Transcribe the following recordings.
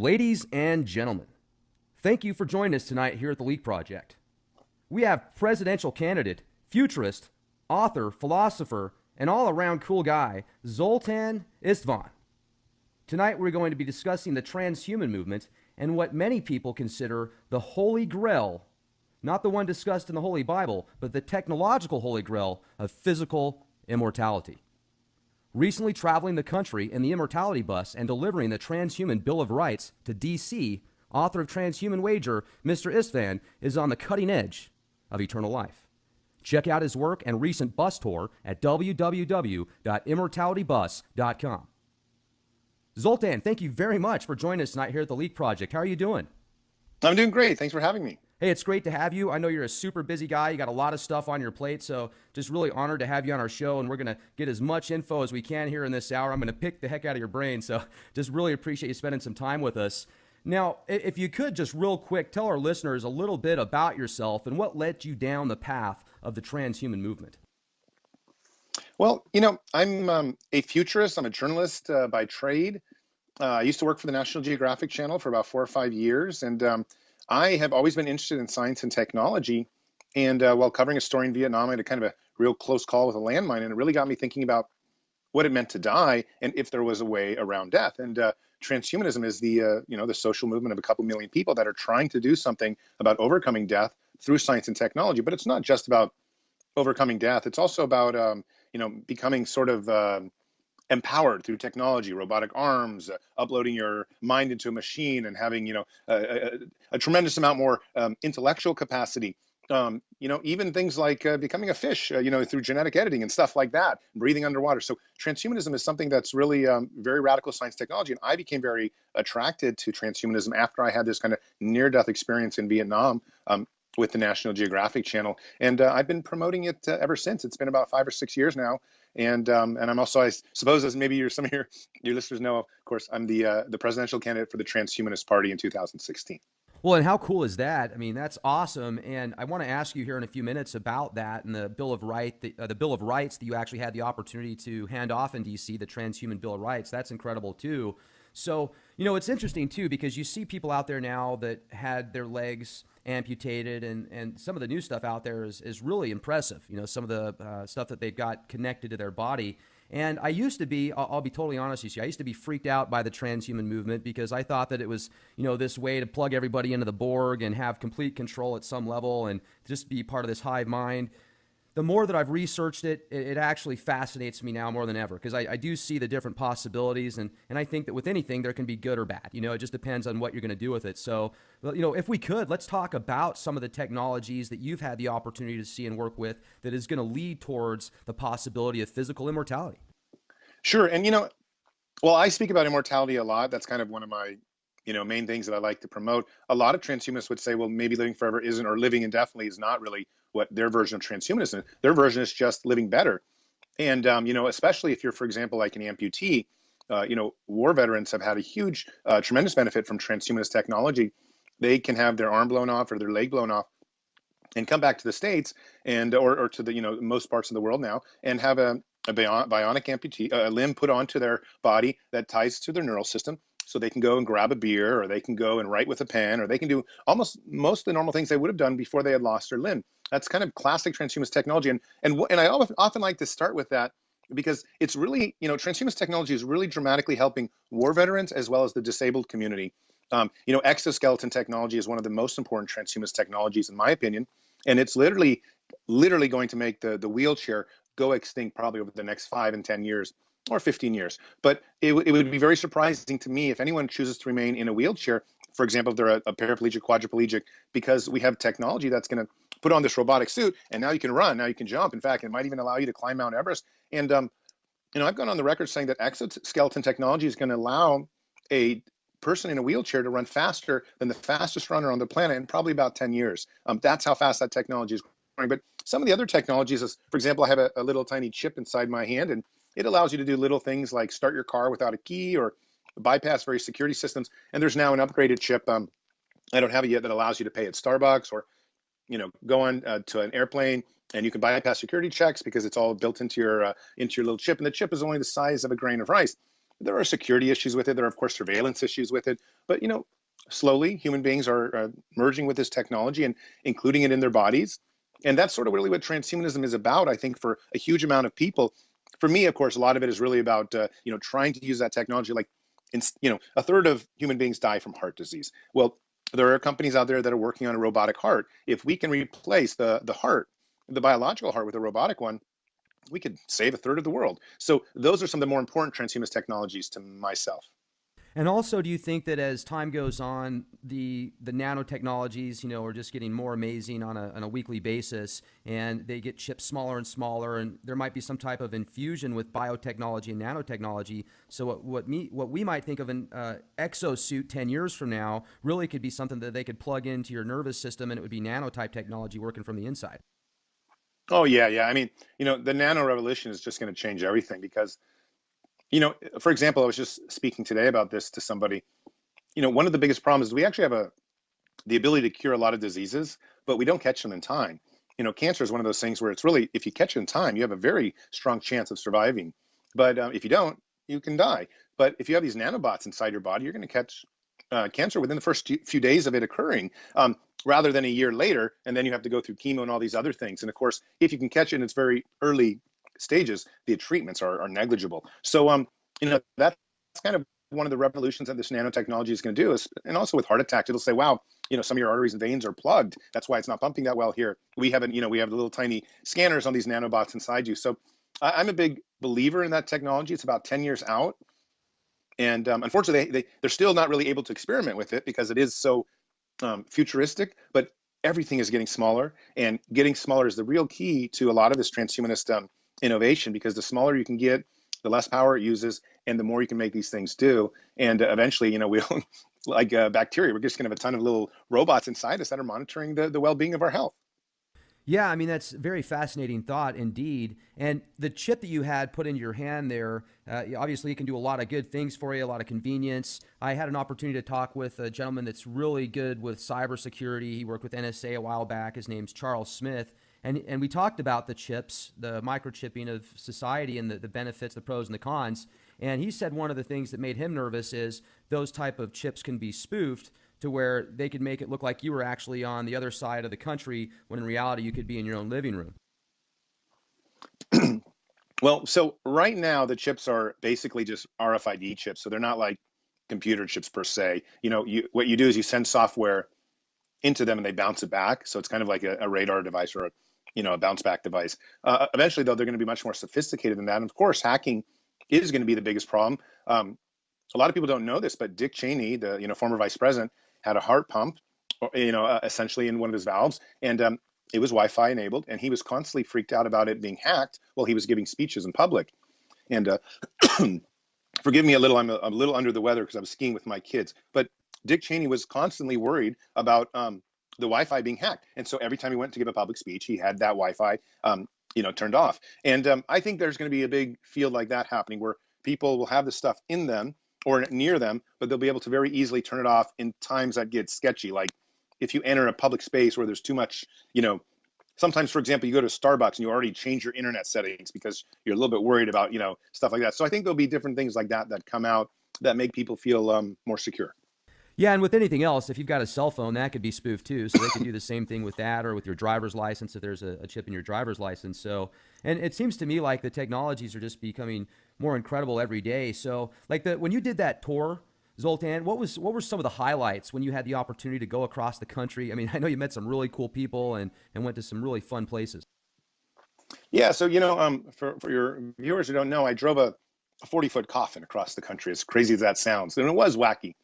Ladies and gentlemen, thank you for joining us tonight here at the Leak Project. We have presidential candidate, futurist, author, philosopher, and all-around cool guy, Zoltan Istvan. Tonight we're going to be discussing the transhuman movement and what many people consider the Holy Grail, not the one discussed in the Holy Bible, but the technological Holy Grail of physical immortality. Recently traveling the country in the Immortality bus and delivering the Transhuman Bill of Rights to D.C., author of Transhuman Wager, Mr. Istvan, is on the cutting edge of eternal life. Check out his work and recent bus tour at www.immortalitybus.com. Zoltan, thank you very much for joining us tonight here at the Leak Project. How are you doing? I'm doing great. Thanks for having me. Hey, it's great to have you. I know you're a super busy guy. You got a lot of stuff on your plate, so just really honored to have you on our show, and we're going to get as much info as we can here in this hour. I'm going to pick the heck out of your brain, so just really appreciate you spending some time with us. Now, if you could just real quick tell our listeners a little bit about yourself and what led you down the path of the transhuman movement. Well, I'm a futurist. I'm a journalist by trade. I used to work for the National Geographic Channel for about 4 or 5 years, and I have always been interested in science and technology. And while covering a story in Vietnam, I had a kind of a real close call with a landmine, and it really got me thinking about what it meant to die and if there was a way around death. And transhumanism is the social movement of a couple million people that are trying to do something about overcoming death through science and technology. But it's not just about overcoming death. It's also about becoming sort of empowered through technology, robotic arms, uploading your mind into a machine, and having a tremendous amount more intellectual capacity. Even things like becoming a fish, through genetic editing and stuff like that, breathing underwater. So transhumanism is something that's really very radical science technology. And I became very attracted to transhumanism after I had this kind of near-death experience in Vietnam with the National Geographic Channel. And I've been promoting it ever since. It's been about 5 or 6 years now. And I'm also, I suppose, as maybe some of your listeners know, of course, I'm the presidential candidate for the Transhumanist Party in 2016. Well, and how cool is that? I mean, that's awesome. And I want to ask you here in a few minutes about that and the Bill of Rights, the Bill of Rights that you actually had the opportunity to hand off in D.C., the Transhuman Bill of Rights. That's incredible, too. So, it's interesting, too, because you see people out there now that had their legs amputated, and some of the new stuff out there is really impressive. Some of the stuff that they've got connected to their body. And I used to be, I'll be totally honest with you, I used to be freaked out by the transhuman movement because I thought that it was, this way to plug everybody into the Borg and have complete control at some level and just be part of this hive mind. The more that I've researched it, it actually fascinates me now more than ever because I do see the different possibilities, and I think that with anything there can be good or bad. It just depends on what you're going to do with it. So, if we could, let's talk about some of the technologies that you've had the opportunity to see and work with that is going to lead towards the possibility of physical immortality. Sure. And, well, I speak about immortality a lot. That's kind of one of my main things that I like to promote. A lot of transhumanists would say, well, maybe living forever isn't, or living indefinitely is not really what their version of transhumanism is. Their version is just living better. And, especially if you're, for example, like an amputee, war veterans have had a huge, tremendous benefit from transhumanist technology. They can have their arm blown off or their leg blown off and come back to the States and, or to the, most parts of the world now, and have a bionic amputee, a limb put onto their body that ties to their neural system. So they can go and grab a beer, or they can go and write with a pen, or they can do almost most of the normal things they would have done before they had lost their limb. That's kind of classic transhumanist technology. And I often like to start with that because it's really, transhumanist technology is really dramatically helping war veterans as well as the disabled community. Exoskeleton technology is one of the most important transhumanist technologies, in my opinion. And it's literally going to make the wheelchair go extinct probably over the next 5 and 10 years. Or 15 years. But it would be very surprising to me if anyone chooses to remain in a wheelchair, for example, if they're a paraplegic, quadriplegic, because we have technology that's going to put on this robotic suit, and now you can run, now you can jump. In fact, it might even allow you to climb Mount Everest. And, I've gone on the record saying that exoskeleton technology is going to allow a person in a wheelchair to run faster than the fastest runner on the planet in probably about 10 years. That's how fast that technology is growing. But some of the other technologies is, for example, I have a little tiny chip inside my hand, and it allows you to do little things like start your car without a key or bypass various security systems. And there's now an upgraded chip, I don't have it yet, that allows you to pay at Starbucks or, go on to an airplane, and you can bypass security checks because it's all built into your little chip. And the chip is only the size of a grain of rice. There are security issues with it. There are, of course, surveillance issues with it. But, slowly human beings are merging with this technology and including it in their bodies. And that's sort of really what transhumanism is about, I think, for a huge amount of people. For me, of course, a lot of it is really about, trying to use that technology. Like, a third of human beings die from heart disease. Well, there are companies out there that are working on a robotic heart. If we can replace the heart, the biological heart, with a robotic one, we could save a third of the world. So those are some of the more important transhumanist technologies to myself. And also, do you think that as time goes on, the nanotechnologies, are just getting more amazing on a weekly basis, and they get chips smaller and smaller, and there might be some type of infusion with biotechnology and nanotechnology. So what we might think of an exosuit 10 years from now really could be something that they could plug into your nervous system, and it would be nanotype technology working from the inside. Oh yeah, yeah. I mean, the nano revolution is just going to change everything because, for example, I was just speaking today about this to somebody. One of the biggest problems is we actually have the ability to cure a lot of diseases, but we don't catch them in time. Cancer is one of those things where it's really, if you catch it in time, you have a very strong chance of surviving. But if you don't, you can die. But if you have these nanobots inside your body, you're going to catch cancer within the first few days of it occurring, rather than a year later, and then you have to go through chemo and all these other things. And of course, if you can catch it in its very early stages, the treatments are negligible. So, that's kind of one of the revolutions that this nanotechnology is going to do. And also with heart attacks, it'll say, wow, some of your arteries and veins are plugged. That's why it's not pumping that well here. We have the little tiny scanners on these nanobots inside you. So I'm a big believer in that technology. It's about 10 years out. And unfortunately, they're still not really able to experiment with it because it is so futuristic, but everything is getting smaller, and getting smaller is the real key to a lot of this transhumanist innovation, because the smaller you can get, the less power it uses, and the more you can make these things do. And eventually, we'll, like bacteria, we're just going to have a ton of little robots inside us that are monitoring the well-being of our health. Yeah, I mean, that's a very fascinating thought indeed. And the chip that you had put in your hand there, obviously it can do a lot of good things for you, a lot of convenience. I had an opportunity to talk with a gentleman that's really good with cybersecurity. He worked with NSA a while back. His name's Charles Smith. And we talked about the chips, the microchipping of society, and the benefits, the pros and the cons. And he said one of the things that made him nervous is those type of chips can be spoofed to where they could make it look like you were actually on the other side of the country, when in reality you could be in your own living room. Well, so right now the chips are basically just RFID chips. So they're not like computer chips per se. What you do is you send software into them and they bounce it back. So it's kind of like a radar device or a bounce back device. Eventually, though, they're going to be much more sophisticated than that. And of course, hacking is going to be the biggest problem. A lot of people don't know this, but Dick Cheney, the former vice president, had a heart pump, essentially in one of his valves, and it was Wi-Fi enabled, and he was constantly freaked out about it being hacked while he was giving speeches in public. And forgive me a little, I'm a little under the weather because I was skiing with my kids, but Dick Cheney was constantly worried about the Wi-Fi being hacked, and so every time he went to give a public speech, he had that Wi-Fi, turned off. And I think there's going to be a big field like that happening, where people will have this stuff in them or near them, but they'll be able to very easily turn it off in times that get sketchy. Like if you enter a public space where there's too much, sometimes, for example, you go to Starbucks and you already change your internet settings because you're a little bit worried about, stuff like that. So I think there'll be different things like that that come out that make people feel more secure. Yeah, and with anything else, if you've got a cell phone, that could be spoofed too. So they could do the same thing with that, or with your driver's license if there's a chip in your driver's license. So, and it seems to me like the technologies are just becoming more incredible every day. So, like when you did that tour, Zoltan, what were some of the highlights when you had the opportunity to go across the country? I mean, I know you met some really cool people and went to some really fun places. Yeah, so for your viewers who don't know, I drove a 40-foot coffin across the country. As crazy as that sounds, and it was wacky.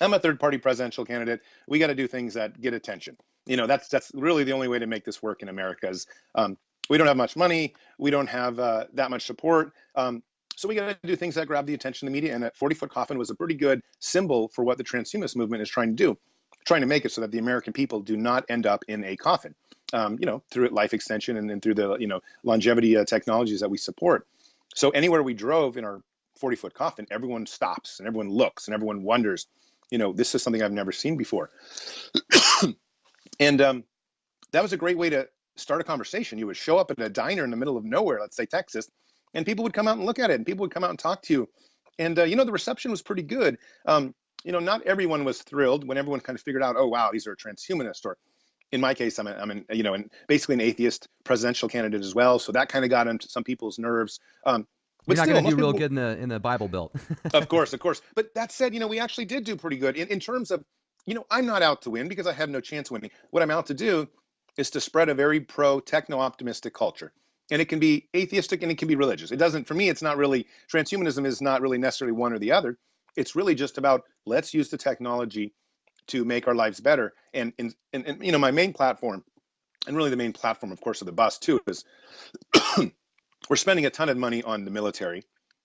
I'm a third-party presidential candidate. We got to do things that get attention. That's really the only way to make this work in America. Is we don't have much money, we don't have that much support, so we got to do things that grab the attention of the media. And that 40-foot coffin was a pretty good symbol for what the transhumanist movement is trying to do, trying to make it so that the American people do not end up in a coffin. Through life extension and then through the longevity technologies that we support. So anywhere we drove in our 40-foot coffin, everyone stops and everyone looks and everyone wonders, this is something I've never seen before. And that was a great way to start a conversation. You would show up at a diner in the middle of nowhere, let's say Texas, and people would come out and look at it, and people would come out and talk to you And the reception was pretty good. Not everyone was thrilled when everyone kind of figured out, oh wow, these are transhumanists, or in my case, I'm basically an atheist presidential candidate as well. So that kind of got into some people's nerves. You're But not still, going to most do real people, good in the Bible Belt. of course, of course. But that said, we actually did do pretty good in terms of, I'm not out to win because I have no chance of winning. What I'm out to do is to spread a very pro techno optimistic culture. And it can be atheistic and it can be religious. It doesn't, for me, it's not really, transhumanism is not really necessarily one or the other. It's really just about, let's use the technology to make our lives better. And my main platform, and really the main platform, of course, of the bus too, is we're spending a ton of money on the military.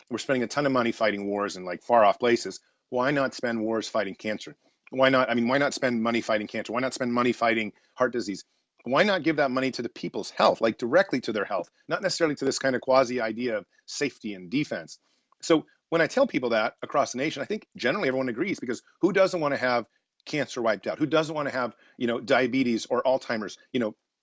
We're spending a ton of money fighting wars in like far off places. Why not spend wars fighting cancer? Why not spend money fighting cancer? Why not spend money fighting heart disease? Why not give that money to the people's health, like directly to their health, not necessarily to this kind of quasi idea of safety and defense? So when I tell people that across the nation, I think generally everyone agrees, because who doesn't want to have cancer wiped out? Who doesn't want to have, diabetes or Alzheimer's,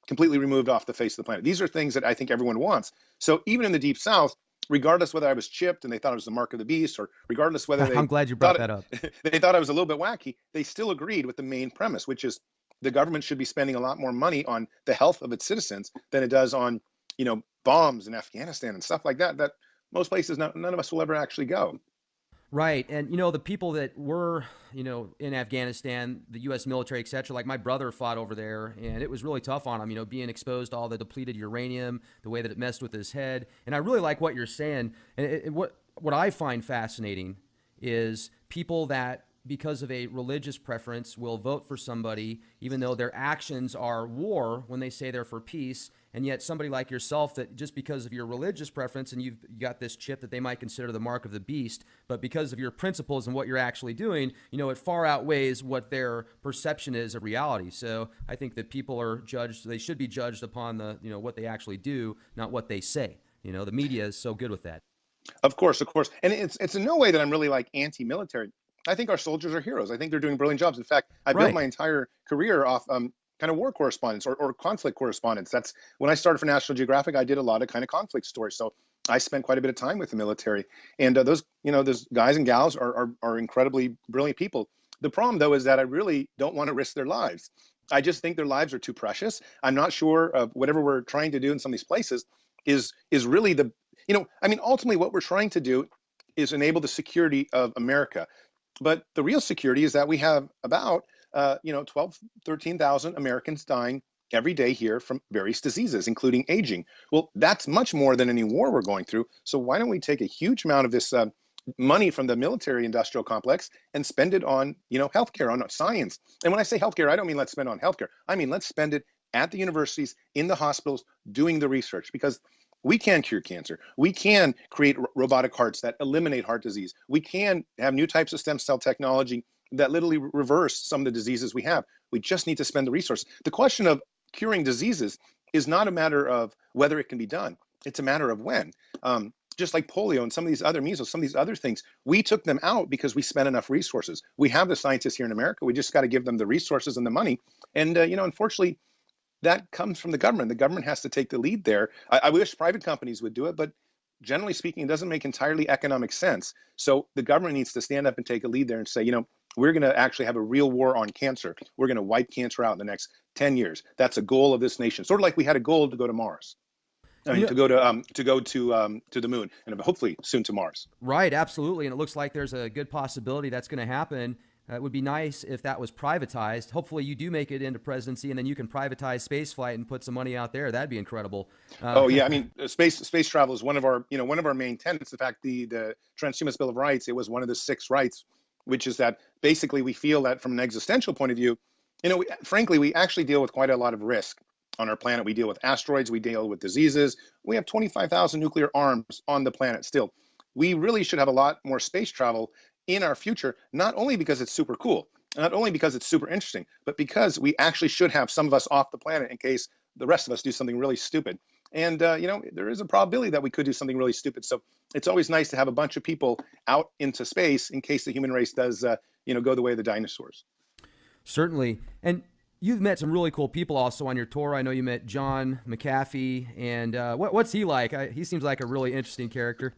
completely removed off the face of the planet? These are things that I think everyone wants. So even in the Deep South, regardless whether I was chipped and they thought it was the mark of the beast, or regardless whether I'm they glad you brought thought that up. they thought I was a little bit wacky, they still agreed with the main premise, which is the government should be spending a lot more money on the health of its citizens than it does on, bombs in Afghanistan and stuff like that, that most places none of us will ever actually go. Right. And, the people that were, in Afghanistan, the U.S. military, et cetera, like my brother fought over there, and it was really tough on him, being exposed to all the depleted uranium, the way that it messed with his head. And I really like what you're saying. And what I find fascinating is people that, because of a religious preference, will vote for somebody, even though their actions are war when they say they're for peace. And yet somebody like yourself, that just because of your religious preference and you've got this chip that they might consider the mark of the beast, but because of your principles and what you're actually doing, it far outweighs what their perception is of reality. So I think that people are judged, they should be judged upon the, what they actually do, not what they say. The media is so good with that. Of course, of course. And it's in no way that I'm really like anti-military. I think our soldiers are heroes. I think they're doing brilliant jobs. In fact, I built Right. my entire career off kind of war correspondence or conflict correspondence. That's when I started for National Geographic. I did a lot of kind of conflict stories. So I spent quite a bit of time with the military. And those guys and gals are incredibly brilliant people. The problem, though, is that I really don't want to risk their lives. I just think their lives are too precious. I'm not sure of whatever we're trying to do in some of these places is really ultimately what we're trying to do is enable the security of America. But the real security is that we have about 12, 13,000 Americans dying every day here from various diseases, including aging. Well, that's much more than any war we're going through. So why don't we take a huge amount of this money from the military industrial complex and spend it on, healthcare, on science? And when I say healthcare, I don't mean let's spend it on healthcare. I mean, let's spend it at the universities, in the hospitals, doing the research, because we can cure cancer. We can create robotic hearts that eliminate heart disease. We can have new types of stem cell technology that literally reverse some of the diseases we have. We just need to spend the resource. The question of curing diseases is not a matter of whether it can be done. It's a matter of when. Just like polio and some of these other measles, some of these other things, we took them out because we spent enough resources. We have the scientists here in America. We just got to give them the resources and the money. And, unfortunately, that comes from the government. The government has to take the lead there. I wish private companies would do it, but generally speaking, it doesn't make entirely economic sense. So the government needs to stand up and take a lead there and say, we're going to actually have a real war on cancer. We're going to wipe cancer out in the next 10 years. That's a goal of this nation. Sort of like we had a goal to go to Mars. To go to the moon, and hopefully soon to Mars. Right, absolutely. And it looks like there's a good possibility that's going to happen. It would be nice if that was privatized. Hopefully you do make it into presidency and then you can privatize space flight and put some money out there. That'd be incredible. Oh yeah, space travel is one of our main tenets. In fact, the Transhumanist Bill of Rights, it was one of the 6 rights, which is that basically we feel that from an existential point of view, frankly, we actually deal with quite a lot of risk on our planet. We deal with asteroids, we deal with diseases. We have 25,000 nuclear arms on the planet still. We really should have a lot more space travel in our future, not only because it's super cool, not only because it's super interesting, but because we actually should have some of us off the planet in case the rest of us do something really stupid. And, there is a probability that we could do something really stupid. So it's always nice to have a bunch of people out into space in case the human race does, go the way of the dinosaurs. Certainly. And you've met some really cool people also on your tour. I know you met John McAfee. And what's he like? He seems like a really interesting character.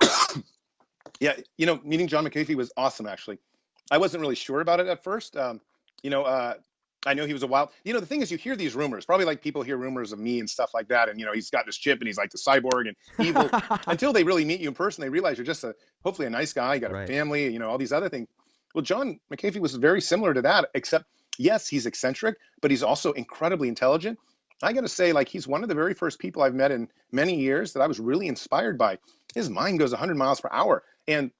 Yeah, meeting John McAfee was awesome, actually. I wasn't really sure about it at first. You know, I know he was a wild. The thing is, you hear these rumors, probably like people hear rumors of me and stuff like that, and he's got this chip and he's like the cyborg and evil. Until they really meet you in person, they realize you're just hopefully a nice guy. You got a Right. family, all these other things. Well, John McAfee was very similar to that, except yes, he's eccentric, but he's also incredibly intelligent. I got to say, like, he's one of the very first people I've met in many years that I was really inspired by. His mind goes 100 miles per hour, and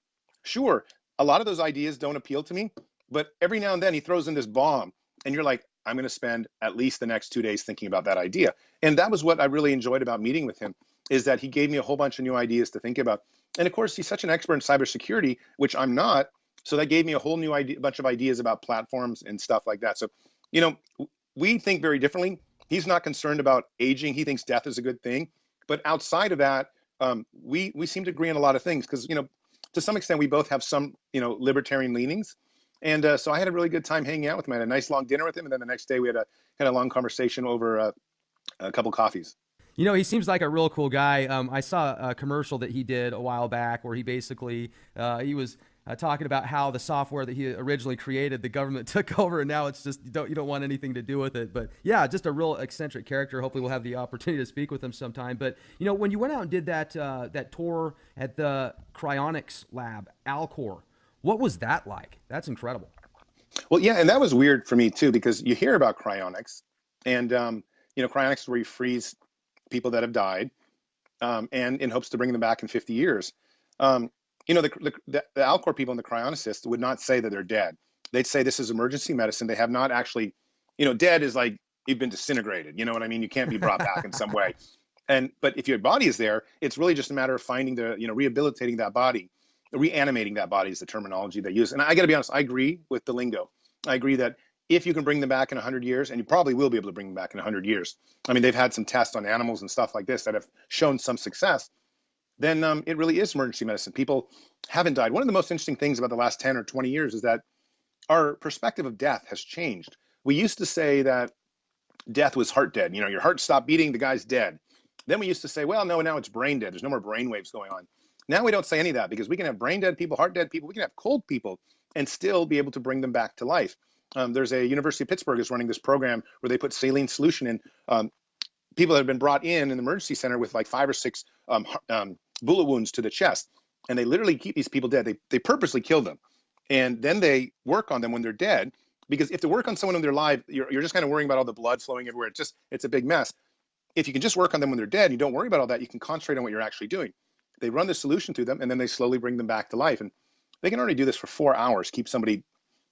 sure, a lot of those ideas don't appeal to me, but every now and then he throws in this bomb, and you're like, I'm going to spend at least the next 2 days thinking about that idea. And that was what I really enjoyed about meeting with him, is that he gave me a whole bunch of new ideas to think about. And of course, he's such an expert in cybersecurity, which I'm not. So that gave me a whole new bunch of ideas about platforms and stuff like that. So, you know, we think very differently. He's not concerned about aging. He thinks death is a good thing. But outside of that, we seem to agree on a lot of things because, to some extent, we both have some, libertarian leanings. And so I had a really good time hanging out with him. I had a nice long dinner with him. And then the next day we had a kind of long conversation over a couple coffees. He seems like a real cool guy. I saw a commercial that he did a while back where he basically he was talking about how the software that he originally created, the government took over, and now it's just you don't want anything to do with it. But yeah, just a real eccentric character. Hopefully, we'll have the opportunity to speak with him sometime. But when you went out and did that tour at the cryonics lab, Alcor, what was that like? That's incredible. Well, yeah, and that was weird for me too because you hear about cryonics, and cryonics is where you freeze people that have died, and in hopes to bring them back in 50 years. The Alcor people and the cryonicists would not say that they're dead. They'd say this is emergency medicine. They have not actually, dead is like you've been disintegrated. You know what I mean? You can't be brought back in some way. But if your body is there, it's really just a matter of finding rehabilitating that body, reanimating that body is the terminology they use. And I got to be honest, I agree with the lingo. I agree that if you can bring them back in 100 years, and you probably will be able to bring them back in 100 years. I mean, they've had some tests on animals and stuff like this that have shown some success. Then it really is emergency medicine. People haven't died. One of the most interesting things about the last 10 or 20 years is that our perspective of death has changed. We used to say that death was heart dead. Your heart stopped beating, the guy's dead. Then we used to say, well, no, now it's brain dead. There's no more brain waves going on. Now we don't say any of that because we can have brain dead people, heart dead people, we can have cold people and still be able to bring them back to life. There's a University of Pittsburgh is running this program where they put saline solution in people that have been brought in the emergency center with like 5 or 6 bullet wounds to the chest. And they literally keep these people dead. They purposely kill them. And then they work on them when they're dead. Because if they work on someone when they're alive, you're just kind of worrying about all the blood flowing everywhere. It's a big mess. If you can just work on them when they're dead, and you don't worry about all that, you can concentrate on what you're actually doing. They run the solution to them, and then they slowly bring them back to life. And they can already do this for 4 hours, keep somebody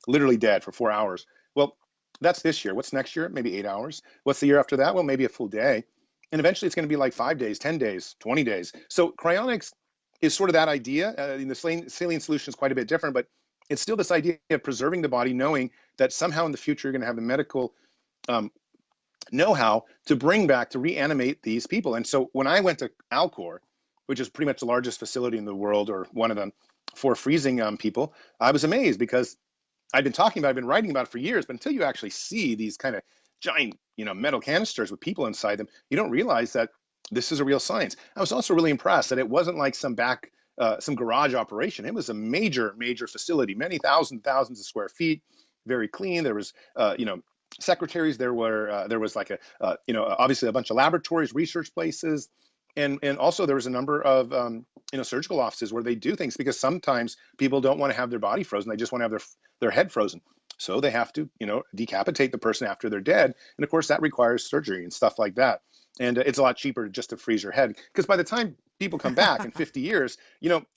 literally dead for 4 hours. Well, that's this year. What's next year? Maybe 8 hours. What's the year after that? Well, maybe a full day. And eventually it's going to be like 5 days, 10 days, 20 days. So cryonics is sort of that idea. The saline solution is quite a bit different, but it's still this idea of preserving the body, knowing that somehow in the future you're going to have the medical know-how to bring back, to reanimate these people. And so when I went to Alcor, which is pretty much the largest facility in the world, or one of them, for freezing people, I was amazed because I've been writing about it for years, but until you actually see these kind of giant, metal canisters with people inside them, you don't realize that this is a real science. I was also really impressed that it wasn't like some garage operation. It was a major, major facility, many thousands of square feet, very clean. There was, secretaries. There was like obviously a bunch of laboratories, research places, and also there was a number of surgical offices where they do things because sometimes people don't want to have their body frozen; they just want to have their head frozen. So they have to decapitate the person after they're dead, and of course that requires surgery and stuff like that. And it's a lot cheaper just to freeze your head because by the time people come back in 50 years,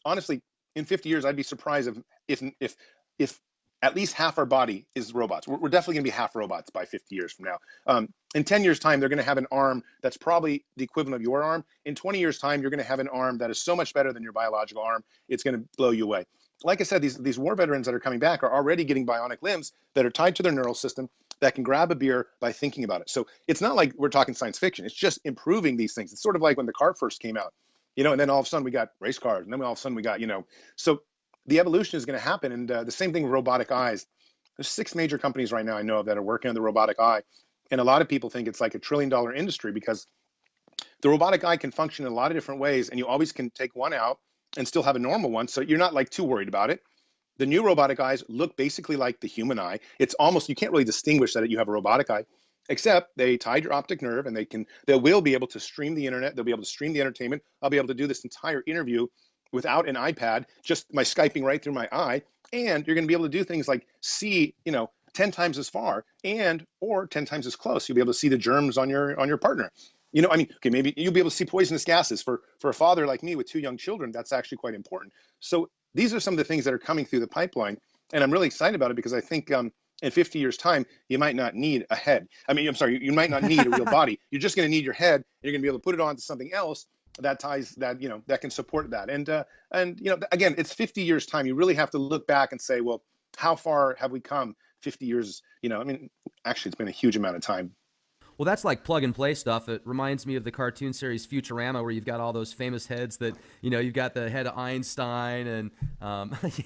honestly, in 50 years I'd be surprised if at least half our body is robots. We're definitely going to be half robots by 50 years from now. In 10 years' time, they're going to have an arm that's probably the equivalent of your arm. In 20 years' time, you're going to have an arm that is so much better than your biological arm, it's going to blow you away. Like I said, these war veterans that are coming back are already getting bionic limbs that are tied to their neural system that can grab a beer by thinking about it. So it's not like we're talking science fiction. It's just improving these things. It's sort of like when the car first came out, and then all of a sudden we got race cars, and then all of a sudden we got, so the evolution is going to happen. And the same thing with robotic eyes. There's 6 major companies right now I know of that are working on the robotic eye. And a lot of people think it's like $1 trillion industry because the robotic eye can function in a lot of different ways. And you always can take one out and still have a normal one. So you're not like too worried about it. The new robotic eyes look basically like the human eye. It's almost, you can't really distinguish that you have a robotic eye, except they tied your optic nerve, and they will be able to stream the internet. They'll be able to stream the entertainment. I'll be able to do this entire interview without an iPad, just my Skyping right through my eye. And you're going to be able to do things like see, 10 times as far or 10 times as close. You'll be able to see the germs on your partner. Okay, maybe you'll be able to see poisonous gases. For a father like me with two young children, that's actually quite important. So these are some of the things that are coming through the pipeline, and I'm really excited about it because I think in 50 years' time, you might not need a head. I'm sorry, you might not need a real body. You're just going to need your head, and you're going to be able to put it onto something else that ties that that can support that. And again, it's 50 years' time. You really have to look back and say, well, how far have we come? 50 years. Actually, it's been a huge amount of time. Well, that's like plug and play stuff. It reminds me of the cartoon series Futurama, where you've got all those famous heads that, you've got the head of Einstein, and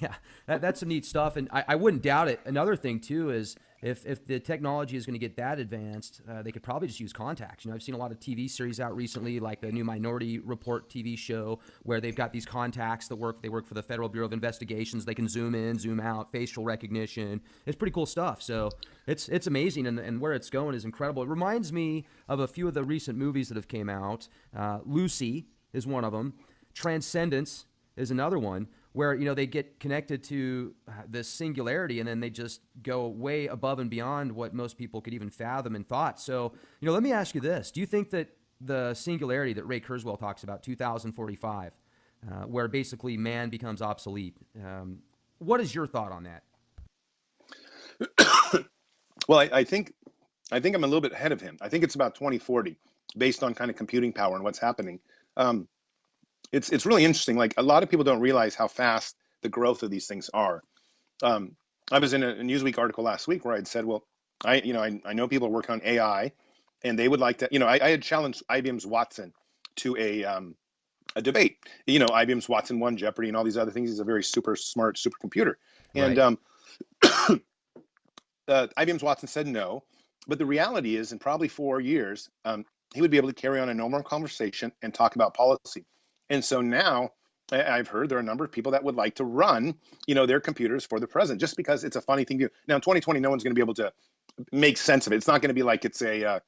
yeah, that's some neat stuff. And I wouldn't doubt it. Another thing too is if the technology is going to get that advanced, they could probably just use contacts. I've seen a lot of TV series out recently, like the new Minority Report TV show, where they've got these contacts that work. They work for the Federal Bureau of Investigations. They can zoom in, zoom out, facial recognition. It's pretty cool stuff. So it's amazing, and where it's going is incredible. It reminds me of a few of the recent movies that have came out. Lucy is one of them. Transcendence is another one, where they get connected to this singularity, and then they just go way above and beyond what most people could even fathom in thought. So let me ask you this: do you think that the singularity that Ray Kurzweil talks about, 2045, where basically man becomes obsolete, what is your thought on that? Well, I think I'm a little bit ahead of him. I think it's about 2040, based on kind of computing power and what's happening. It's really interesting. Like, a lot of people don't realize how fast the growth of these things are. I was in a Newsweek article last week where I'd said, well, I know people are working on AI, and they would like to. I had challenged IBM's Watson to a debate. IBM's Watson won Jeopardy and all these other things. He's a very super smart supercomputer, and Right. IBM's Watson said no. But the reality is, in probably 4 years, he would be able to carry on a normal conversation and talk about policy. And so now I've heard there are a number of people that would like to run, their computers for the president, just because it's a funny thing to do. Now, in 2020, no one's going to be able to make sense of it. It's not going to be like it's a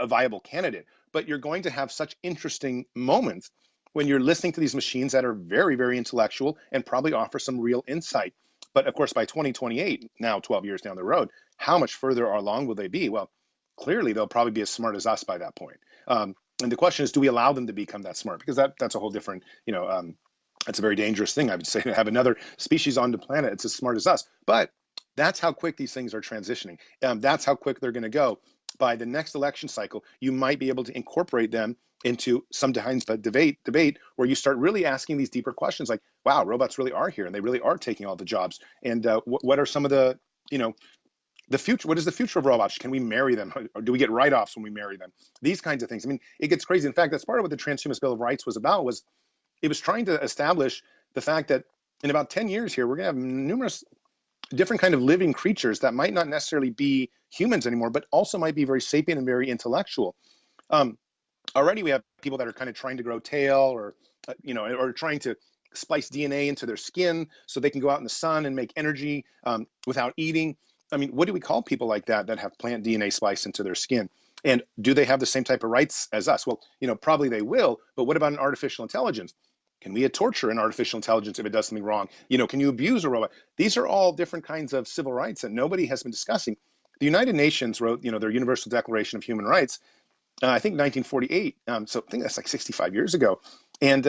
viable candidate, but you're going to have such interesting moments when you're listening to these machines that are very, very intellectual and probably offer some real insight. But of course, by 2028, now 12 years down the road, how much further along will they be? Well, clearly they'll probably be as smart as us by that point. And the question is, do we allow them to become that smart? Because that's a whole different, that's a very dangerous thing, I would say, to have another species on the planet that's as smart as us. But that's how quick these things are transitioning. That's how quick they're going to go. By the next election cycle, you might be able to incorporate them into some kinds of debate where you start really asking these deeper questions, like, wow, robots really are here, and they really are taking all the jobs. And what are some of the, the future? What is the future of robots? Can we marry them? Or do we get write-offs when we marry them? These kinds of things. I mean, it gets crazy. In fact, that's part of what the Transhumanist Bill of Rights was about. Was it was trying to establish the fact that in about 10 years here, we're going to have numerous different kind of living creatures that might not necessarily be humans anymore, but also might be very sapient and very intellectual. Already we have people that are kind of trying to grow tail, or or trying to splice DNA into their skin so they can go out in the sun and make energy without eating. I mean, what do we call people like that have plant DNA spliced into their skin? And do they have the same type of rights as us? Well, probably they will, but what about an artificial intelligence? Can we torture an artificial intelligence if it does something wrong? Can you abuse a robot? These are all different kinds of civil rights that nobody has been discussing. The United Nations wrote, their Universal Declaration of Human Rights, I think 1948. So I think that's like 65 years ago. And,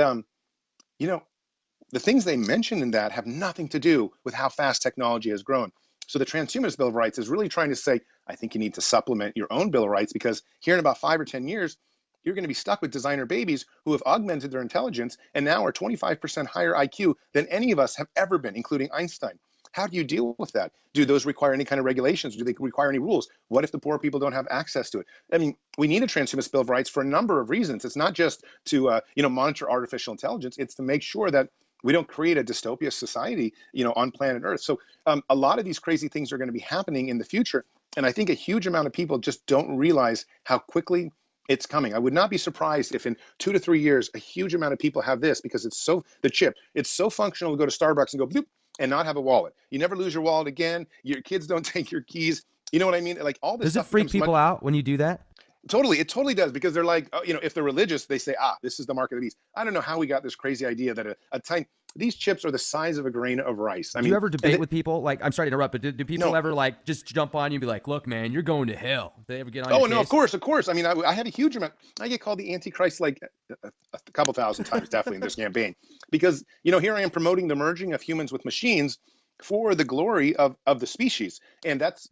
the things they mention in that have nothing to do with how fast technology has grown. So the Transhumanist Bill of Rights is really trying to say, I think you need to supplement your own Bill of Rights, because here in about 5 or 10 years, you're going to be stuck with designer babies who have augmented their intelligence and now are 25% higher IQ than any of us have ever been, including Einstein. How do you deal with that? Do those require any kind of regulations? Do they require any rules? What if the poor people don't have access to it? I mean, we need a Transhumanist Bill of Rights for a number of reasons. It's not just to monitor artificial intelligence. It's to make sure that we don't create a dystopian society, on planet Earth. So a lot of these crazy things are going to be happening in the future. And I think a huge amount of people just don't realize how quickly It's coming. I would not be surprised if in 2 to 3 years, a huge amount of people have this because the chip, it's so functional to go to Starbucks and go bloop and not have a wallet. You never lose your wallet again. Your kids don't take your keys. You know what I mean? Like all this Does it stuff freak becomes much. people out when you do that? Totally, it totally does because they're like, oh, if they're religious, they say, this is the mark of the beast. I don't know how we got this crazy idea that a tiny, these chips are the size of a grain of rice. I Do you mean, ever debate with people? Like, I'm sorry to interrupt, but do people no, ever like just jump on you and be like, look, man, you're going to hell? Do they ever get on your oh no, case? of course. I mean, I had a huge amount. I get called the Antichrist like a couple thousand times, definitely in this campaign, because here I am promoting the merging of humans with machines for the glory of the species, and that's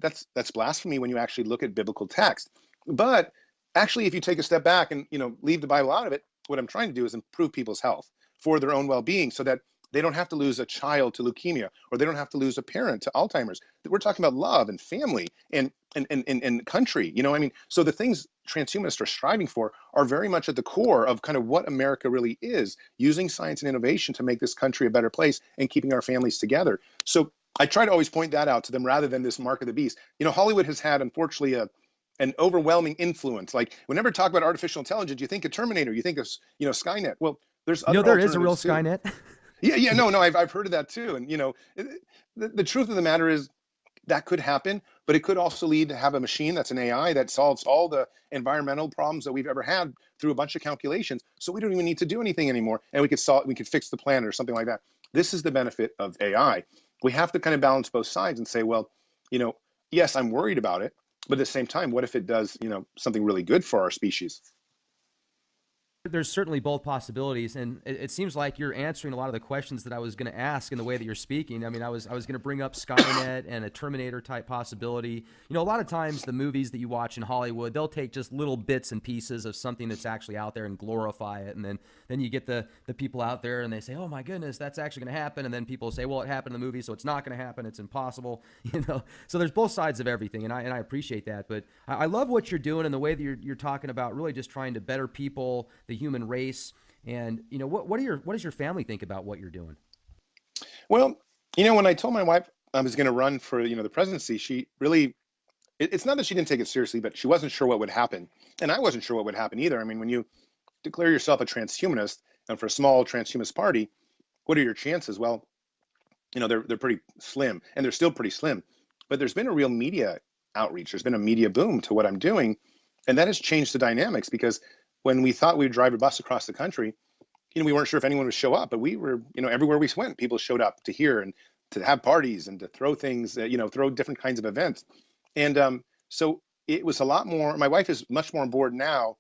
blasphemy when you actually look at biblical text. But actually, if you take a step back and leave the Bible out of it, what I'm trying to do is improve people's health for their own well-being, so that they don't have to lose a child to leukemia, or they don't have to lose a parent to Alzheimer's. We're talking about love and family and country. I mean, so the things transhumanists are striving for are very much at the core of kind of what America really is, using science and innovation to make this country a better place and keeping our families together. So I try to always point that out to them rather than this mark of the beast. Hollywood has had, unfortunately, an overwhelming influence. Like whenever I talk about artificial intelligence, you think of Terminator, you think of Skynet. Well, there's other There is a real alternatives too. Skynet. Yeah, no, I've heard of that too. And the truth of the matter is that could happen, but it could also lead to have a machine that's an AI that solves all the environmental problems that we've ever had through a bunch of calculations. So we don't even need to do anything anymore, and we could fix the planet or something like that. This is the benefit of AI. We have to kind of balance both sides and say, well, yes, I'm worried about it, but at the same time, what if it does, something really good for our species? There's certainly both possibilities, and it seems like you're answering a lot of the questions that I was going to ask in the way that you're speaking. I mean, I was going to bring up Skynet and a Terminator type possibility. A lot of times the movies that you watch in Hollywood, they'll take just little bits and pieces of something that's actually out there and glorify it, and then you get the people out there and they say, oh my goodness, that's actually going to happen, and then people say, well, it happened in the movie, so it's not going to happen, it's impossible. So there's both sides of everything, and I appreciate that. But I love what you're doing and the way that you're talking about really just trying to better people, the human race. And what does your family think about what you're doing? Well, when I told my wife I was going to run for the presidency, she really, it's not that she didn't take it seriously, but she wasn't sure what would happen, and I wasn't sure what would happen either. I mean, when you declare yourself a transhumanist and for a small transhumanist party, what are your chances? Well, they're pretty slim, and they're still pretty slim. But there's been a real media outreach. There's been a media boom to what I'm doing, and that has changed the dynamics, because when we thought we'd drive a bus across the country, we weren't sure if anyone would show up, but we were, everywhere we went, people showed up to hear and to have parties and to throw things, throw different kinds of events. And so it was a lot more. My wife is much more on board now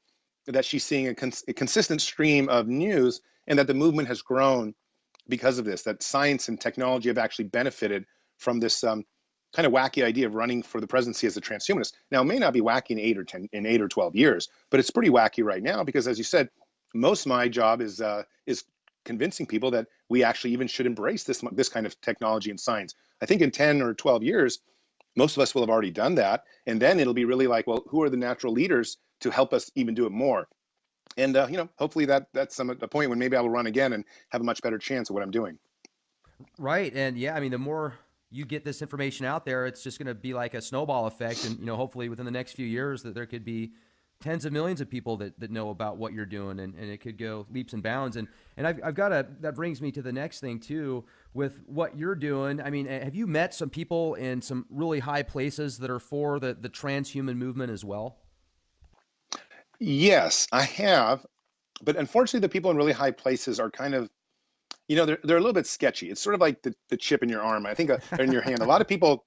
that she's seeing a consistent stream of news, and that the movement has grown because of this, that science and technology have actually benefited from this kind of wacky idea of running for the presidency as a transhumanist. Now, it may not be wacky in 8 or 12 years, but it's pretty wacky right now, because, as you said, most of my job is convincing people that we actually even should embrace this kind of technology and science. I think in 10 or 12 years, most of us will have already done that, and then it'll be really like, well, who are the natural leaders to help us even do it more? And hopefully that's the point when maybe I will run again and have a much better chance of what I'm doing. Right. And yeah, I mean, the more you get this information out there, it's just going to be like a snowball effect. And, hopefully within the next few years that there could be tens of millions of people that know about what you're doing, and it could go leaps and bounds. And I've got that brings me to the next thing too, with what you're doing. I mean, have you met some people in some really high places that are for the transhuman movement as well? Yes, I have. But unfortunately, the people in really high places are kind of, they're a little bit sketchy. It's sort of like the chip in your arm, I think, or in your hand. A lot of people,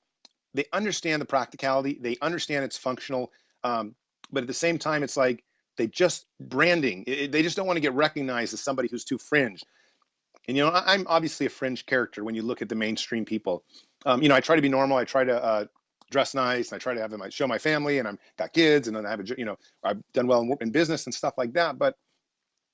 they understand the practicality, they understand it's functional, but at the same time, it's like they just branding. They just don't want to get recognized as somebody who's too fringe. And I'm obviously a fringe character when you look at the mainstream people. I try to be normal. I try to dress nice, and I try to show my family, and I've got kids, and then I have I've done well in business and stuff like that. But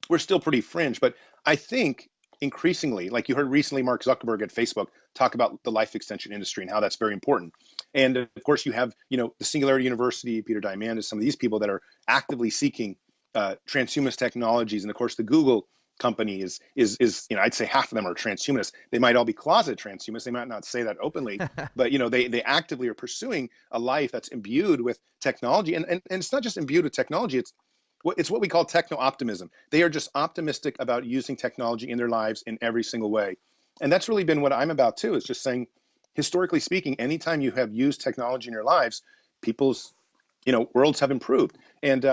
we're still pretty fringe. But I think increasingly, like you heard recently, Mark Zuckerberg at Facebook talk about the life extension industry and how that's very important. And of course, you have, the Singularity University, Peter Diamandis, some of these people that are actively seeking transhumanist technologies. And of course, the Google company is I'd say half of them are transhumanists. They might all be closet transhumanists. They might not say that openly, but they actively are pursuing a life that's imbued with technology. And it's not just imbued with technology. It's it's what we call techno-optimism. They are just optimistic about using technology in their lives in every single way. And that's really been what I'm about too, is just saying, historically speaking, anytime you have used technology in your lives, people's, worlds have improved. And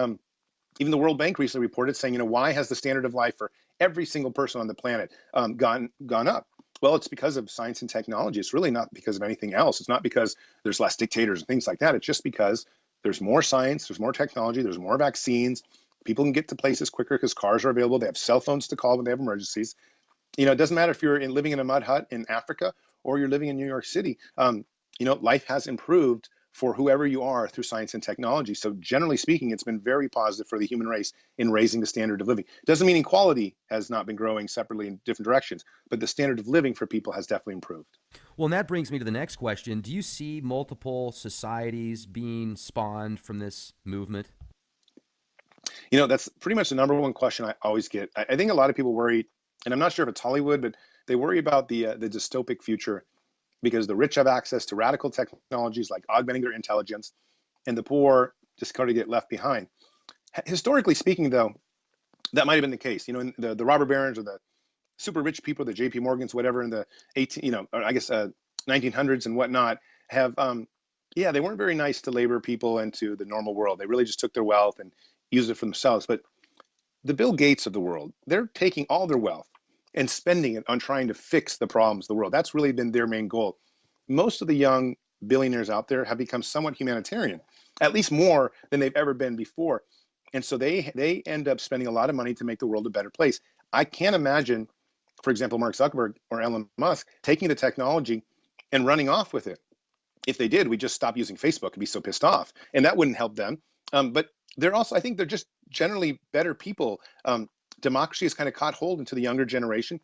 even the World Bank recently reported saying, why has the standard of life for every single person on the planet gone up? Well, it's because of science and technology. It's really not because of anything else. It's not because there's less dictators and things like that. It's just because there's more science, there's more technology, there's more vaccines. People can get to places quicker because cars are available. They have cell phones to call when they have emergencies. It doesn't matter if you're living in a mud hut in Africa or you're living in New York City. Life has improved for whoever you are through science and technology. So generally speaking, it's been very positive for the human race in raising the standard of living. Doesn't mean equality has not been growing separately in different directions, but the standard of living for people has definitely improved. Well, and that brings me to the next question. Do you see multiple societies being spawned from this movement? That's pretty much the number one question I always get. I think a lot of people worry, and I'm not sure if it's Hollywood, but they worry about the dystopic future because the rich have access to radical technologies like augmenting their intelligence, and the poor just kind of get left behind. Historically speaking, though, that might have been the case. In the robber barons or the super rich people, the J.P. Morgans, whatever, in the 1900s and whatnot, have they weren't very nice to labor people and to the normal world. They really just took their wealth and used it for themselves. But the Bill Gates of the world, they're taking all their wealth and spending it on trying to fix the problems of the world. That's really been their main goal. Most of the young billionaires out there have become somewhat humanitarian, at least more than they've ever been before. And so they end up spending a lot of money to make the world a better place. I can't imagine, for example, Mark Zuckerberg or Elon Musk taking the technology and running off with it. If they did, we'd just stop using Facebook and be so pissed off. And that wouldn't help them. But they're also, I think they're just generally better people. Democracy has kind of caught hold into the younger generation.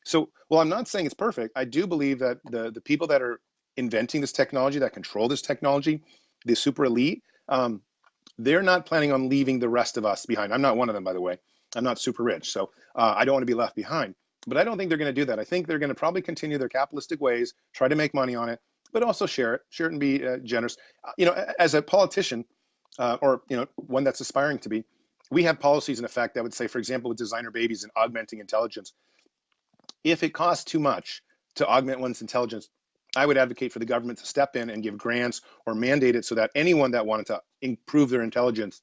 So, well, I'm not saying it's perfect. I do believe that the people that are inventing this technology, that control this technology, the super elite, they're not planning on leaving the rest of us behind. I'm not one of them, by the way. I'm not super rich, so I don't want to be left behind. But I don't think they're going to do that. I think they're going to probably continue their capitalistic ways, try to make money on it, but also share it and be generous. As a politician, or one that's aspiring to be, we have policies in effect that would say, for example, with designer babies and augmenting intelligence, if it costs too much to augment one's intelligence, I would advocate for the government to step in and give grants or mandate it so that anyone that wanted to improve their intelligence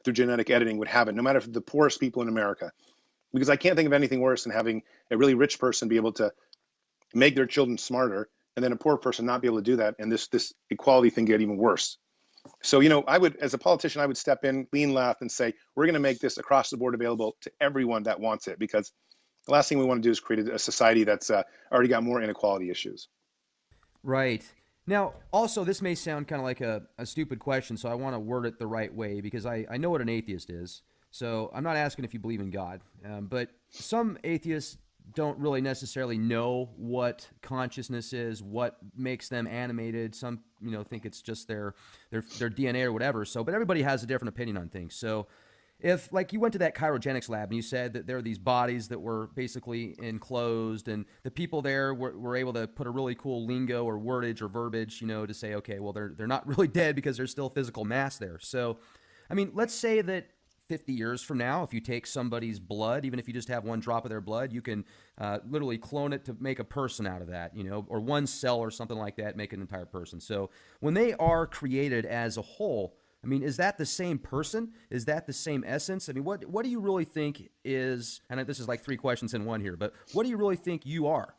through genetic editing would have it, no matter if the poorest people in America. Because I can't think of anything worse than having a really rich person be able to make their children smarter, and then a poor person not be able to do that, and this equality thing get even worse. So, I would, as a politician, I would step in, lean left, and say, we're going to make this across the board available to everyone that wants it, because the last thing we want to do is create a society that's already got more inequality issues. Right. Now, also, this may sound kind of like a stupid question, so I want to word it the right way because I know what an atheist is. So I'm not asking if you believe in God, but some atheists don't really necessarily know what consciousness is, what makes them animated. Some, think it's just their DNA or whatever. So, but everybody has a different opinion on things. So, if like you went to that cryogenics lab and you said that there are these bodies that were basically enclosed and the people there were able to put a really cool lingo or wordage or verbiage, to say, okay, well, they're not really dead because there's still physical mass there. So, I mean, let's say that 50 years from now, if you take somebody's blood, even if you just have one drop of their blood, you can literally clone it to make a person out of that, or one cell or something like that, make an entire person. So when they are created as a whole, I mean, is that the same person? Is that the same essence? I mean, what do you really think is, and this is like three questions in one here, but what do you really think you are?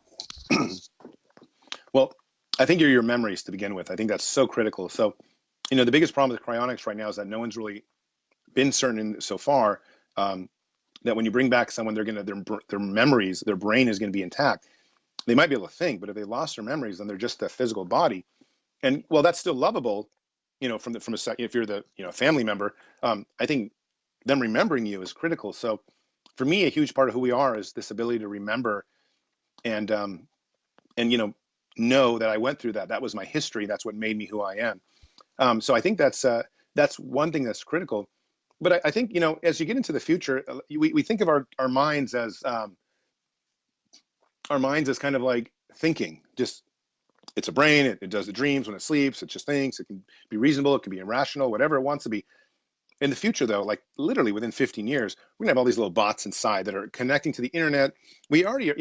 Well, I think you're your memories to begin with. I think that's so critical. So, the biggest problem with cryonics right now is that no one's really been certain so far that when you bring back someone, they're going to their memories, their brain is going to be intact. They might be able to think, but if they lost their memories, then they're just a physical body. And well, that's still lovable, if you're the family member. I think them remembering you is critical. So for me, a huge part of who we are is this ability to remember and know that I went through that. That was my history. That's what made me who I am. So I think that's one thing that's critical. But I think, as you get into the future, we think of our minds as kind of like thinking. Just it's a brain. It does the dreams when it sleeps. It just thinks. It can be reasonable. It can be irrational. Whatever it wants to be. In the future, though, like literally within 15 years, we're gonna have all these little bots inside that are connecting to the internet. We already,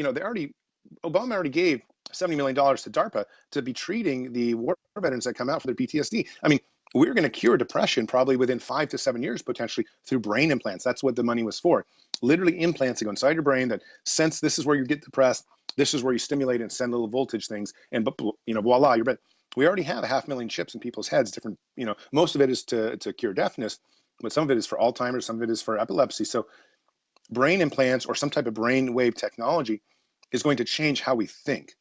Obama already gave $70 million to DARPA to be treating the war veterans that come out for their PTSD. I mean, we're going to cure depression probably within 5 to 7 years, potentially through brain implants. That's what the money was for. Literally implants that go inside your brain that sense this is where you get depressed, this is where you stimulate and send little voltage things, and voila, you're better. We already have 500,000 chips in people's heads. Different, most of it is to cure deafness, but some of it is for Alzheimer's, some of it is for epilepsy. So brain implants or some type of brain wave technology is going to change how we think,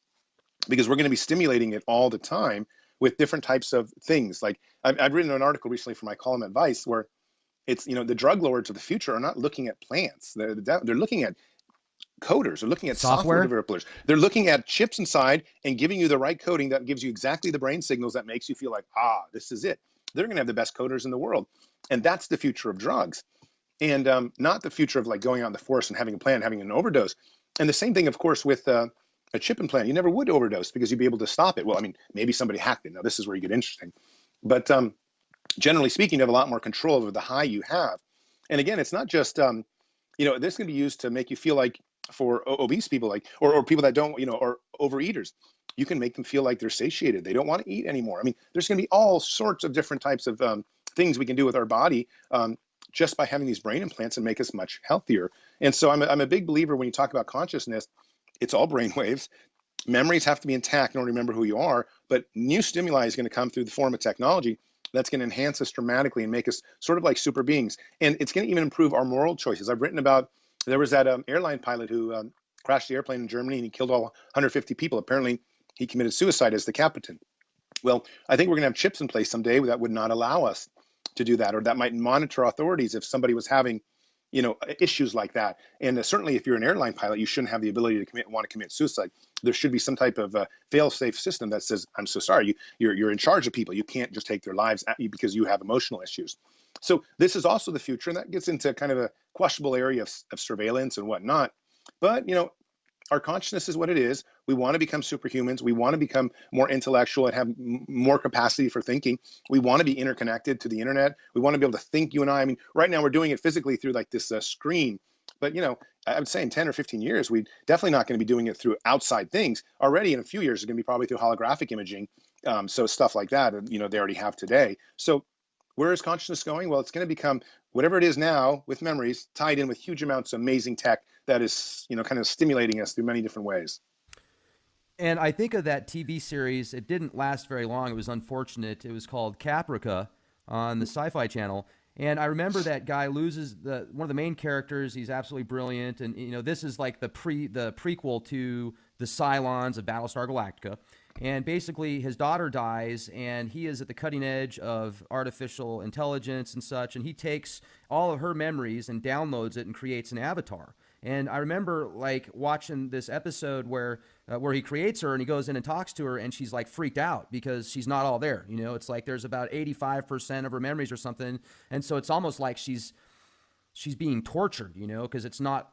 because we're going to be stimulating it all the time with different types of things. Like I've written an article recently for my column at Vice where it's, the drug lords of the future are not looking at plants. They're looking at coders. They're looking at software developers. They're looking at chips inside and giving you the right coding that gives you exactly the brain signals that makes you feel like, this is it. They're going to have the best coders in the world. And that's the future of drugs. And not the future of like going out in the forest and having a plan, having an overdose. And the same thing, of course, with a chip implant. You never would overdose because you'd be able to stop it. Well, I mean, maybe somebody hacked it. Now, this is where you get interesting. But generally speaking, you have a lot more control over the high you have. And again, it's not just, this can be used to make you feel like, for obese people, like, or people that don't, or overeaters, you can make them feel like they're satiated. They don't want to eat anymore. I mean, there's going to be all sorts of different types of things we can do with our body just by having these brain implants and make us much healthier. And so I'm a big believer when you talk about consciousness, it's all brain waves. Memories have to be intact in order to remember who you are, but new stimuli is going to come through the form of technology that's going to enhance us dramatically and make us sort of like super beings. And it's going to even improve our moral choices. I've written about, there was that airline pilot who crashed the airplane in Germany and he killed all 150 people. Apparently, he committed suicide as the captain. Well, I think we're going to have chips in place someday that would not allow us to do that, or that might monitor authorities if somebody was having, issues like that. And certainly, if you're an airline pilot, you shouldn't have the ability to want to commit suicide. There should be some type of fail-safe system that says, "I'm so sorry, you're in charge of people. You can't just take their lives at you because you have emotional issues." So this is also the future, and that gets into kind of a questionable area of surveillance and whatnot. But our consciousness is what it is. We want to become superhumans. We want to become more intellectual and have more capacity for thinking. We want to be interconnected to the internet. We want to be able to think, you and I. I mean, right now we're doing it physically through like this screen. But, I would say in 10 or 15 years, we're definitely not going to be doing it through outside things. Already in a few years, it's going to be probably through holographic imaging. So stuff like that, they already have today. So where is consciousness going? Well, it's going to become whatever it is now with memories tied in with huge amounts of amazing tech that is, kind of stimulating us through many different ways. And I think of that TV series. It didn't last very long. It was unfortunate. It was called Caprica on the Sci-Fi Channel. And I remember that guy loses one of the main characters. He's absolutely brilliant. And, this is like the prequel to the Cylons of Battlestar Galactica. And basically his daughter dies and he is at the cutting edge of artificial intelligence and such. And he takes all of her memories and downloads it and creates an avatar. And I remember like watching this episode where he creates her and he goes in and talks to her and she's like freaked out because she's not all there. It's like there's about 85% of her memories or something. And so it's almost like she's being tortured, because it's not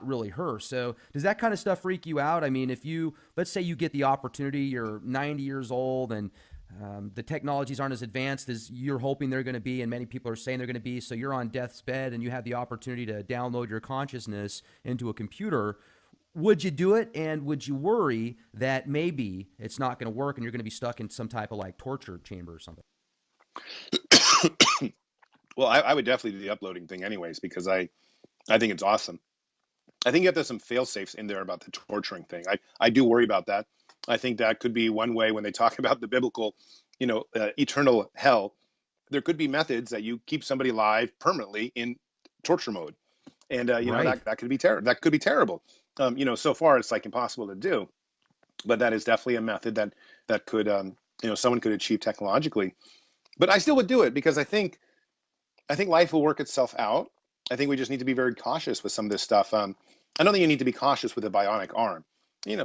really her. So does that kind of stuff freak you out? I mean, if let's say you get the opportunity, you're 90 years old and the technologies aren't as advanced as you're hoping they're going to be, and many people are saying they're going to be. So you're on death's bed and you have the opportunity to download your consciousness into a computer. Would you do it? And would you worry that maybe it's not going to work and you're going to be stuck in some type of like torture chamber or something? Well, I would definitely do the uploading thing anyways, because I think it's awesome. I think you have to have some fail safes in there about the torturing thing. I do worry about that. I think that could be one way when they talk about the biblical, eternal hell. There could be methods that you keep somebody alive permanently in torture mode, and Right. that could be terrible. That could be terrible. So far it's like impossible to do, but that is definitely a method that could someone could achieve technologically. But I still would do it because I think life will work itself out. I think we just need to be very cautious with some of this stuff. I don't think you need to be cautious with a bionic arm.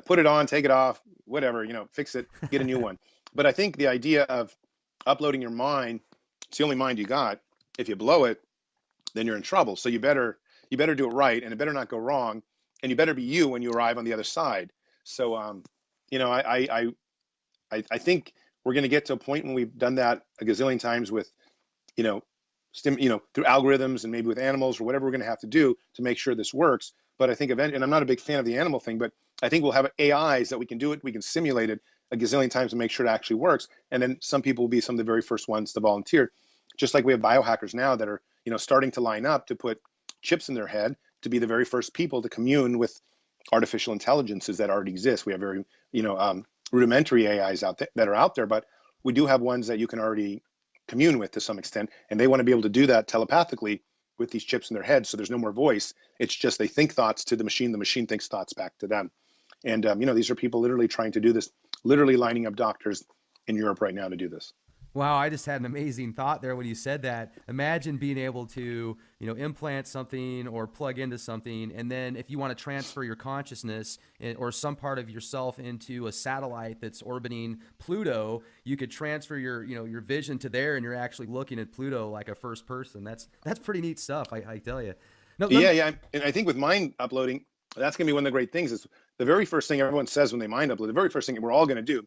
Put it on, take it off, whatever, fix it, get a new one. But I think the idea of uploading your mind, it's the only mind you got. If you blow it, then you're in trouble. So you better do it right, and it better not go wrong, and you better be you when you arrive on the other side. So, I think we're going to get to a point when we've done that a gazillion times with, through algorithms and maybe with animals or whatever we're going to have to do to make sure this works. But I think and I'm not a big fan of the animal thing, but I think we'll have AIs that we can do it, we can simulate it a gazillion times to make sure it actually works. And then some people will be some of the very first ones to volunteer. Just like we have biohackers now that are, starting to line up to put chips in their head to be the very first people to commune with artificial intelligences that already exist. We have very, rudimentary AIs that are out there, but we do have ones that you can already commune with to some extent, and they want to be able to do that telepathically with these chips in their head. So there's no more voice. It's just they think thoughts to the machine thinks thoughts back to them. And these are people literally trying to do this, literally lining up doctors in Europe right now to do this. Wow, I just had an amazing thought there when you said that. Imagine being able to, implant something or plug into something, and then if you want to transfer your consciousness or some part of yourself into a satellite that's orbiting Pluto, you could transfer your vision to there, and you're actually looking at Pluto like a first person. That's pretty neat stuff, I tell you. No, yeah, and I think with mind uploading, that's going to be one of the great things. Is the very first thing everyone says when they mind upload, the very first thing we're all going to do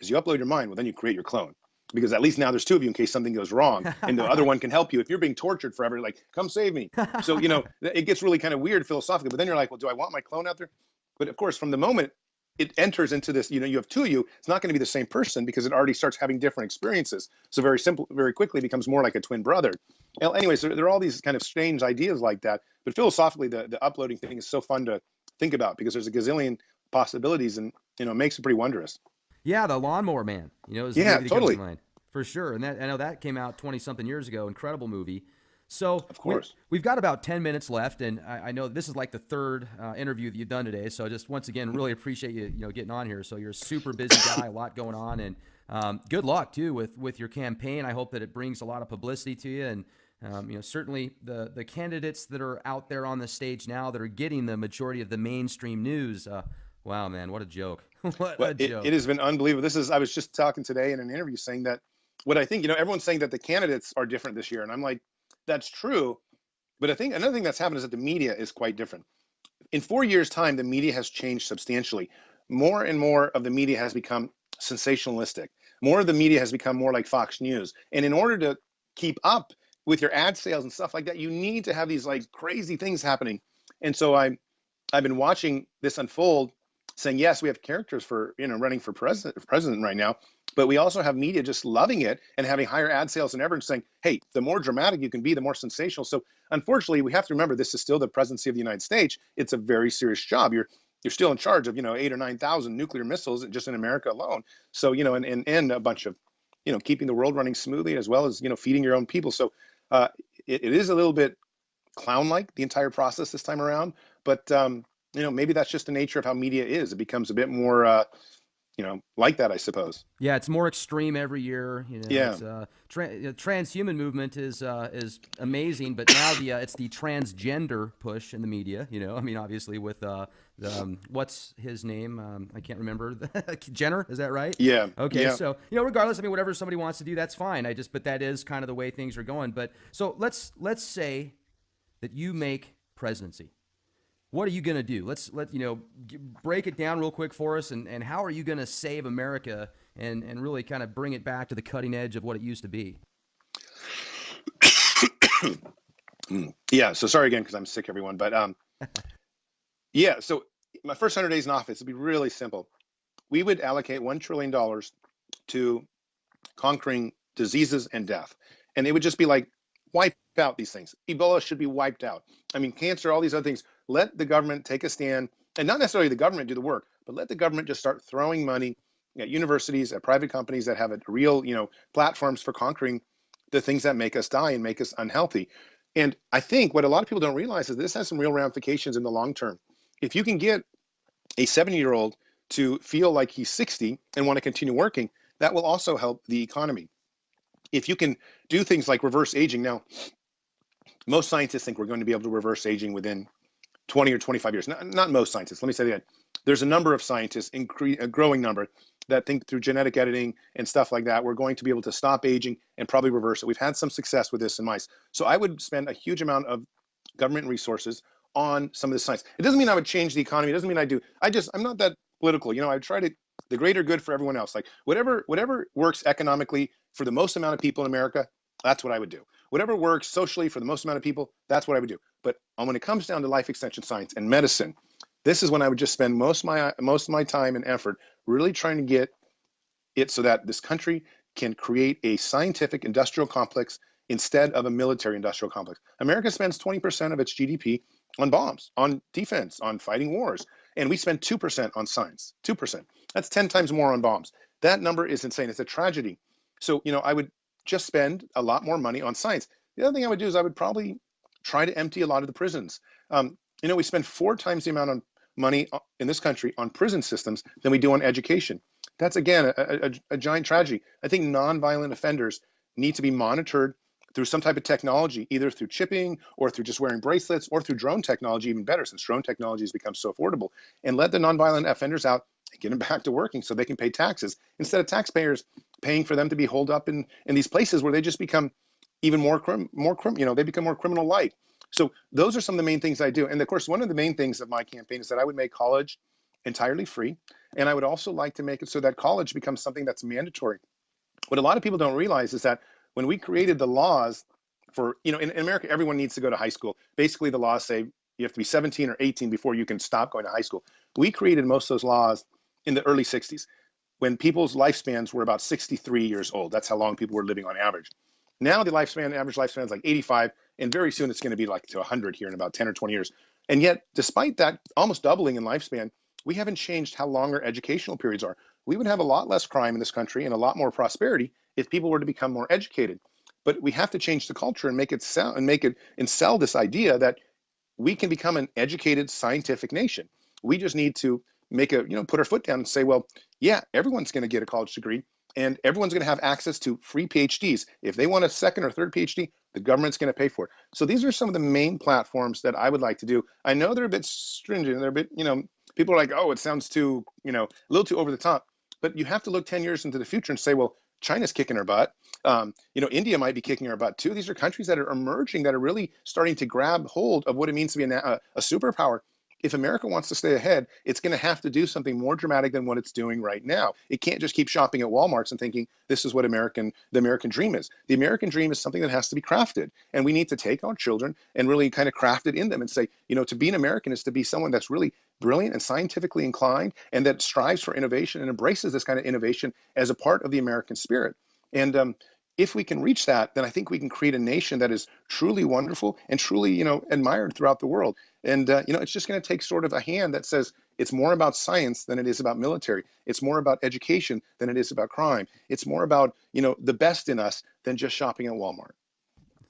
is you upload your mind. Well, then you create your clone. Because at least now there's two of you in case something goes wrong, and the other one can help you. If you're being tortured forever, like, come save me. So, it gets really kind of weird philosophically, but then you're like, well, do I want my clone out there? But of course, from the moment it enters into this, you have two of you, it's not going to be the same person because it already starts having different experiences. So very quickly becomes more like a twin brother. Well, anyways, there are all these kind of strange ideas like that. But philosophically, the uploading thing is so fun to think about because there's a gazillion possibilities, and, it makes it pretty wondrous. Yeah, the Lawnmower Man, is yeah, the movie that totally. comes to mind. For sure. And I know that came out 20-something years ago. Incredible movie. So of course, we've got about 10 minutes left, and I know this is like the third interview that you've done today. So just once again, really appreciate you, getting on here. So you're a super busy guy, a lot going on, and good luck too with your campaign. I hope that it brings a lot of publicity to you, and certainly the candidates that are out there on the stage now that are getting the majority of the mainstream news. Wow, man, what a joke! What a joke! It has been unbelievable. I was just talking today in an interview saying that what I think, everyone's saying that the candidates are different this year, and I'm like, that's true. But I think another thing that's happened is that the media is quite different. In 4 years' time, the media has changed substantially. More and more of the media has become sensationalistic. More of the media has become more like Fox News. And in order to keep up with your ad sales and stuff like that, you need to have these like crazy things happening. And so I've been watching this unfold, saying, yes, we have characters for, running for president right now, but we also have media just loving it and having higher ad sales than ever and saying, hey, the more dramatic you can be, the more sensational. So unfortunately, we have to remember this is still the presidency of the United States. It's a very serious job. You're still in charge of, 8,000 or 9,000 nuclear missiles just in America alone. So, and a bunch of, keeping the world running smoothly as well as, feeding your own people. So it is a little bit clown-like, the entire process this time around. But, maybe that's just the nature of how media is. It becomes a bit more, like that, I suppose. Yeah, it's more extreme every year. Yeah. The transhuman movement is amazing, but now it's the transgender push in the media. Obviously with the what's his name? I can't remember. Jenner, is that right? Yeah. Okay. Yeah. So regardless, whatever somebody wants to do, that's fine. But that is kind of the way things are going. But so let's say that you make presidency. What are you going to do? Let's break it down real quick for us, and how are you going to save America and really kind of bring it back to the cutting edge of what it used to be? Yeah, so sorry again because I'm sick, everyone. But yeah, so my first 100 days in office would be really simple. We would allocate $1 trillion to conquering diseases and death, and it would just be like wipe out these things. Ebola should be wiped out. Cancer, all these other things. Let the government take a stand, and not necessarily the government do the work, but let the government just start throwing money at universities, at private companies that have a real, platforms for conquering the things that make us die and make us unhealthy. And I think what a lot of people don't realize is this has some real ramifications in the long term. If you can get a 70-year-old to feel like he's 60 and want to continue working, that will also help the economy. If you can do things like reverse aging. Now, most scientists think we're going to be able to reverse aging within 20 or 25 years. Not most scientists. Let me say that again. There's a number of scientists, a growing number, that think through genetic editing and stuff like that, we're going to be able to stop aging and probably reverse it. We've had some success with this in mice. So I would spend a huge amount of government resources on some of this science. It doesn't mean I would change the economy. It doesn't mean I do. I'm not that political. I try to, the greater good for everyone else. Like whatever works economically for the most amount of people in America, that's what I would do. whatever works socially for the most amount of people, that's what I would do. But when it comes down to life extension science and medicine, this is when I would just spend most of my time and effort really trying to get it so that this country can create a scientific industrial complex instead of a military industrial complex. America spends 20% of its GDP on bombs, on defense, on fighting wars, and we spend 2% on science. 2%. That's 10 times more on bombs. That number is insane. It's a tragedy. So, I would just spend a lot more money on science. The other thing I would do is I would probably try to empty a lot of the prisons. We spend 4 times the amount of money in this country on prison systems than we do on education. That's, again, a giant tragedy. I think nonviolent offenders need to be monitored through some type of technology, either through chipping or through just wearing bracelets or through drone technology, even better, since drone technology has become so affordable, and let the nonviolent offenders out and get them back to working so they can pay taxes instead of taxpayers paying for them to be holed up in these places where they just become even more they become more criminal light. So those are some of the main things I do. And of course, one of the main things of my campaign is that I would make college entirely free. And I would also like to make it so that college becomes something that's mandatory. What a lot of people don't realize is that when we created the laws for, in America, everyone needs to go to high school. Basically, the laws say you have to be 17 or 18 before you can stop going to high school. We created most of those laws in the early 60s when people's lifespans were about 63 years old. That's how long people were living on average. Now the average lifespan is like 85, and very soon it's going to be like to 100 here in about 10 or 20 years. And yet, despite that almost doubling in lifespan, we haven't changed how long our educational periods are. We would have a lot less crime in this country and a lot more prosperity if people were to become more educated. But we have to change the culture and make it sell this idea that we can become an educated scientific nation. We just need to put our foot down and say, well, yeah, everyone's going to get a college degree and everyone's going to have access to free PhDs. If they want a second or third PhD, the government's going to pay for it. So these are some of the main platforms that I would like to do. I know they're a bit stringent. They're a bit, people are like, oh, it sounds too, a little too over the top. But you have to look 10 years into the future and say, well, China's kicking our butt. India might be kicking our butt too. These are countries that are emerging, that are really starting to grab hold of what it means to be a superpower. If America wants to stay ahead, it's going to have to do something more dramatic than what it's doing right now. It can't just keep shopping at Walmarts and thinking this is what the American dream is. The American dream is something that has to be crafted. And we need to take our children and really kind of craft it in them and say, to be an American is to be someone that's really brilliant and scientifically inclined and that strives for innovation and embraces this kind of innovation as a part of the American spirit. And if we can reach that, then I think we can create a nation that is truly wonderful and truly, admired throughout the world. And, it's just going to take sort of a hand that says it's more about science than it is about military. It's more about education than it is about crime. It's more about, the best in us than just shopping at Walmart.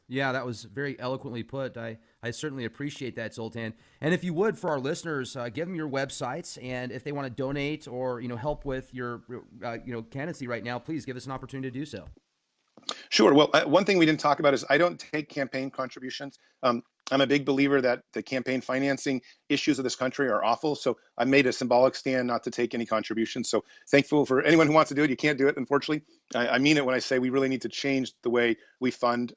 Yeah, that was very eloquently put. I certainly appreciate that, Zoltan. And if you would, for our listeners, give them your websites. And if they want to donate or, help with your, candidacy right now, please give us an opportunity to do so. Sure. Well, one thing we didn't talk about is I don't take campaign contributions. I'm a big believer that the campaign financing issues of this country are awful. So I made a symbolic stand not to take any contributions. So thankful for anyone who wants to do it. You can't do it, unfortunately. I mean it when I say we really need to change the way we fund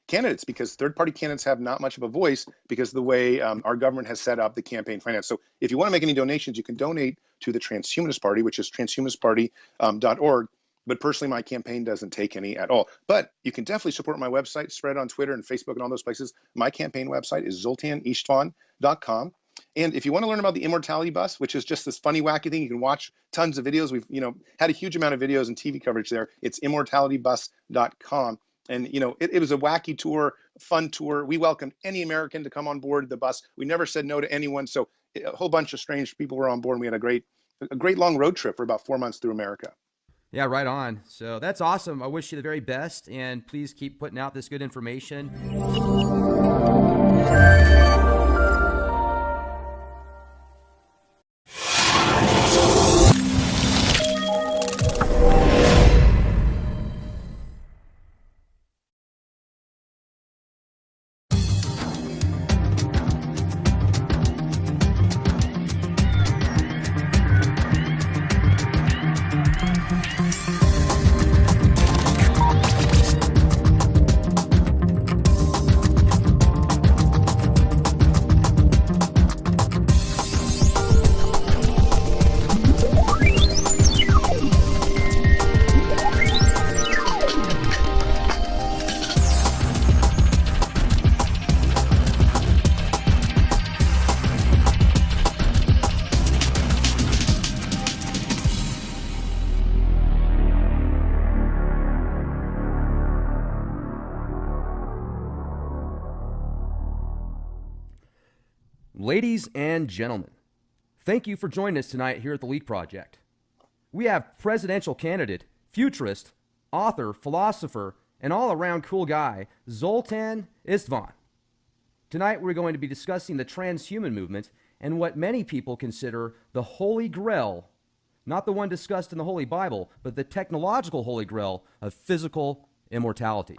candidates, because third-party candidates have not much of a voice because of the way our government has set up the campaign finance. So if you want to make any donations, you can donate to the Transhumanist Party, which is transhumanistparty.org. But personally, my campaign doesn't take any at all. But you can definitely support my website, spread on Twitter and Facebook and all those places. My campaign website is zoltanistvan.com. And if you want to learn about the Immortality Bus, which is just this funny, wacky thing, you can watch tons of videos. We've, had a huge amount of videos and TV coverage there. It's immortalitybus.com. And, it was a wacky tour, fun tour. We welcomed any American to come on board the bus. We never said no to anyone. So a whole bunch of strange people were on board. And we had a great long road trip for about 4 months through America. Yeah, right on. So that's awesome. I wish you the very best, and please keep putting out this good information. Ladies and gentlemen, thank you for joining us tonight here at the Leak Project. We have presidential candidate, futurist, author, philosopher, and all-around cool guy, Zoltan Istvan. Tonight we're going to be discussing the transhuman movement and what many people consider the Holy Grail, not the one discussed in the Holy Bible, but the technological Holy Grail of physical immortality.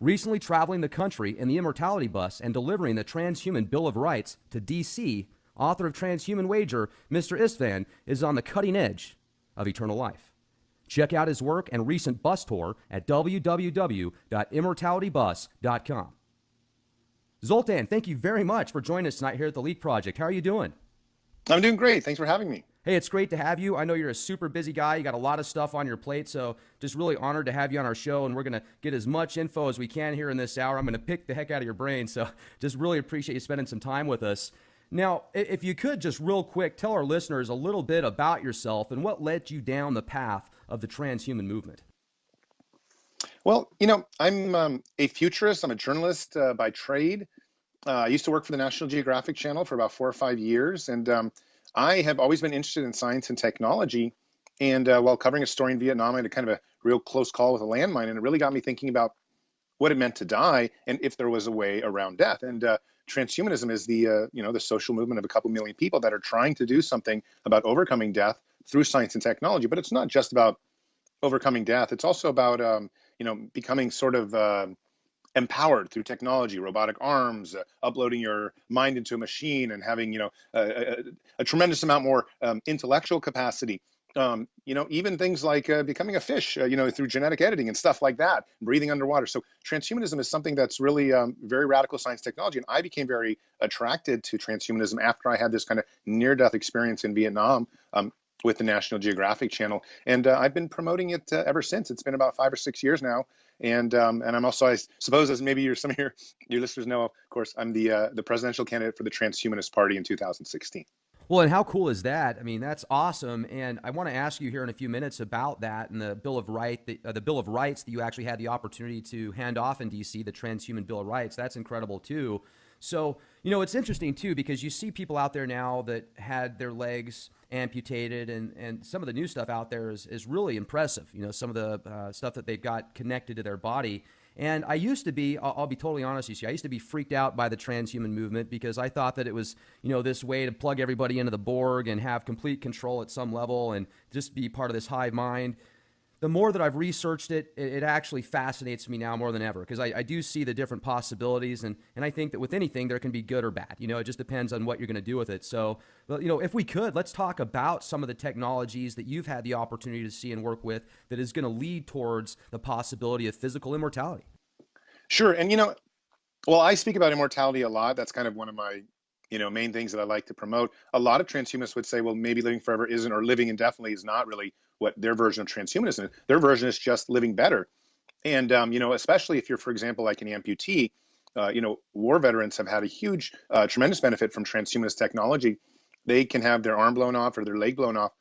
Recently traveling the country in the Immortality bus and delivering the Transhuman Bill of Rights to D.C., author of Transhuman Wager, Mr. Istvan, is on the cutting edge of eternal life. Check out his work and recent bus tour at www.immortalitybus.com. Zoltan, thank you very much for joining us tonight here at the Leak Project. How are you doing? I'm doing great. Thanks for having me. Hey, it's great to have you. I know you're a super busy guy. You got a lot of stuff on your plate, so just really honored to have you on our show, and we're going to get as much info as we can here in this hour. I'm going to pick the heck out of your brain, so just really appreciate you spending some time with us. Now, if you could just real quick tell our listeners a little bit about yourself and what led you down the path of the transhuman movement. Well, I'm a futurist. I'm a journalist by trade. I used to work for the National Geographic Channel for about 4 or 5 years, and I have always been interested in science and technology. And while covering a story in Vietnam, I had a kind of a real close call with a landmine, and it really got me thinking about what it meant to die and if there was a way around death. And transhumanism is the social movement of a couple million people that are trying to do something about overcoming death through science and technology. But it's not just about overcoming death. It's also about becoming sort of empowered through technology, robotic arms, uploading your mind into a machine, and having a tremendous amount more intellectual capacity. Even things like becoming a fish, through genetic editing and stuff like that, breathing underwater. So transhumanism is something that's really very radical science technology. And I became very attracted to transhumanism after I had this kind of near-death experience in Vietnam with the National Geographic Channel. And I've been promoting it ever since. It's been about 5 or 6 years now. And I'm also, I suppose, as maybe some of your listeners know, of course, I'm the presidential candidate for the Transhumanist Party in 2016. Well, and how cool is that? I mean, that's awesome. And I want to ask you here in a few minutes about that and the Bill of Rights that you actually had the opportunity to hand off in D.C., the Transhuman Bill of Rights. That's incredible, too. So, it's interesting, too, because you see people out there now that had their legs amputated, and some of the new stuff out there is really impressive. Some of the stuff that they've got connected to their body. And I used to be, I'll be totally honest with you, I used to be freaked out by the transhuman movement because I thought that it was, this way to plug everybody into the Borg and have complete control at some level and just be part of this hive mind. The more that I've researched it, it actually fascinates me now more than ever because I do see the different possibilities, and I think that with anything there can be good or bad. It just depends on what you're going to do with it. So, if we could, let's talk about some of the technologies that you've had the opportunity to see and work with that is going to lead towards the possibility of physical immortality. Sure. And, well, I speak about immortality a lot. That's kind of one of my main things that I like to promote. A lot of transhumanists would say, well, maybe living forever isn't, or living indefinitely is not really what their version of transhumanism is. Their version is just living better. And, especially if you're, for example, like an amputee, war veterans have had a huge, tremendous benefit from transhumanist technology. They can have their arm blown off or their leg blown off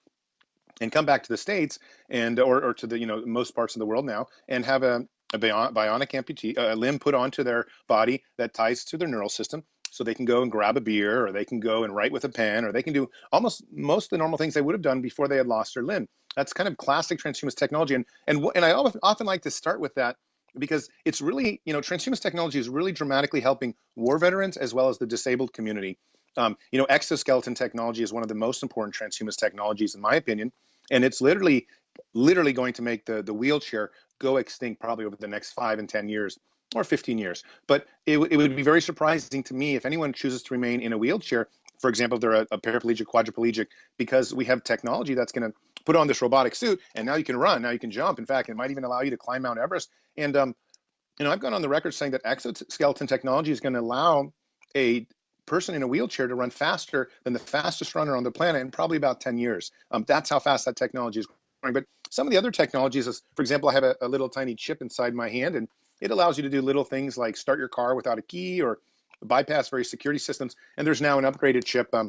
and come back to the States and, or to the, most parts of the world now, and have a bionic amputee, a limb put onto their body that ties to their neural system. So they can go and grab a beer, or they can go and write with a pen, or they can do almost most of the normal things they would have done before they had lost their limb. That's kind of classic transhumanist technology. And I often like to start with that because it's really, transhumanist technology is really dramatically helping war veterans as well as the disabled community. Exoskeleton technology is one of the most important transhumanist technologies, in my opinion. And it's literally going to make the wheelchair go extinct probably over the next 5 and 10 years. Or 15 years. But it would be very surprising to me if anyone chooses to remain in a wheelchair, for example, if they're a paraplegic, quadriplegic, because we have technology that's going to put on this robotic suit, and now you can run, now you can jump. In fact, it might even allow you to climb Mount Everest. And, I've gone on the record saying that exoskeleton technology is going to allow a person in a wheelchair to run faster than the fastest runner on the planet in probably about 10 years. That's how fast that technology is growing. But some of the other technologies is, for example, I have a little tiny chip inside my hand, and it allows you to do little things like start your car without a key or bypass various security systems. And there's now an upgraded chip, I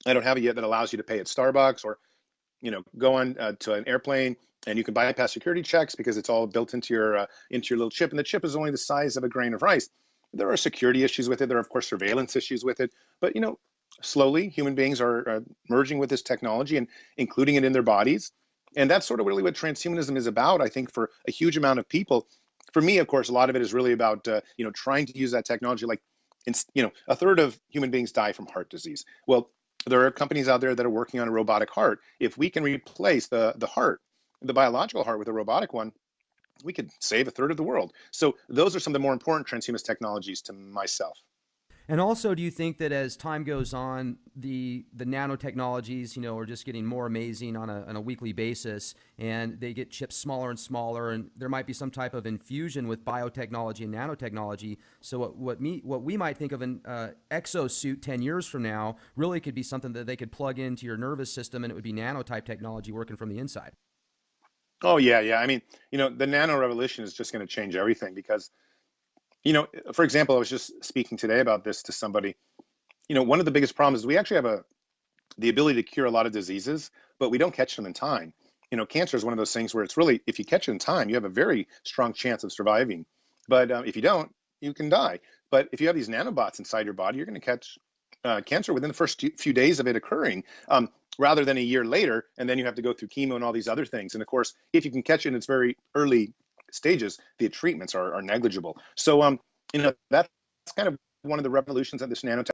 don't have it yet, that allows you to pay at Starbucks or, go on to an airplane, and you can bypass security checks because it's all built into your little chip. And the chip is only the size of a grain of rice. There are security issues with it. There are, of course, surveillance issues with it. But, slowly human beings are merging with this technology and including it in their bodies. And that's sort of really what transhumanism is about, I think, for a huge amount of people. For me, of course, a lot of it is really about, trying to use that technology. Like, a third of human beings die from heart disease. Well, there are companies out there that are working on a robotic heart. If we can replace the heart, the biological heart, with a robotic one, we could save a third of the world. So those are some of the more important transhumanist technologies to myself. And also, do you think that as time goes on, the nanotechnologies, are just getting more amazing on a weekly basis, and they get chips smaller and smaller, and there might be some type of infusion with biotechnology and nanotechnology. So what we might think of an exosuit 10 years from now really could be something that they could plug into your nervous system, and it would be nanotype technology working from the inside. Oh yeah, yeah. I mean, the nano revolution is just going to change everything because, for example, I was just speaking today about this to somebody. One of the biggest problems is we actually have the ability to cure a lot of diseases, but we don't catch them in time. Cancer is one of those things where it's really, if you catch it in time, you have a very strong chance of surviving. But if you don't, you can die. But if you have these nanobots inside your body, you're going to catch cancer within the first few days of it occurring, rather than a year later, and then you have to go through chemo and all these other things. And of course, if you can catch it in its very early stages, the treatments are negligible. So, that's kind of one of the revolutions that this nanotech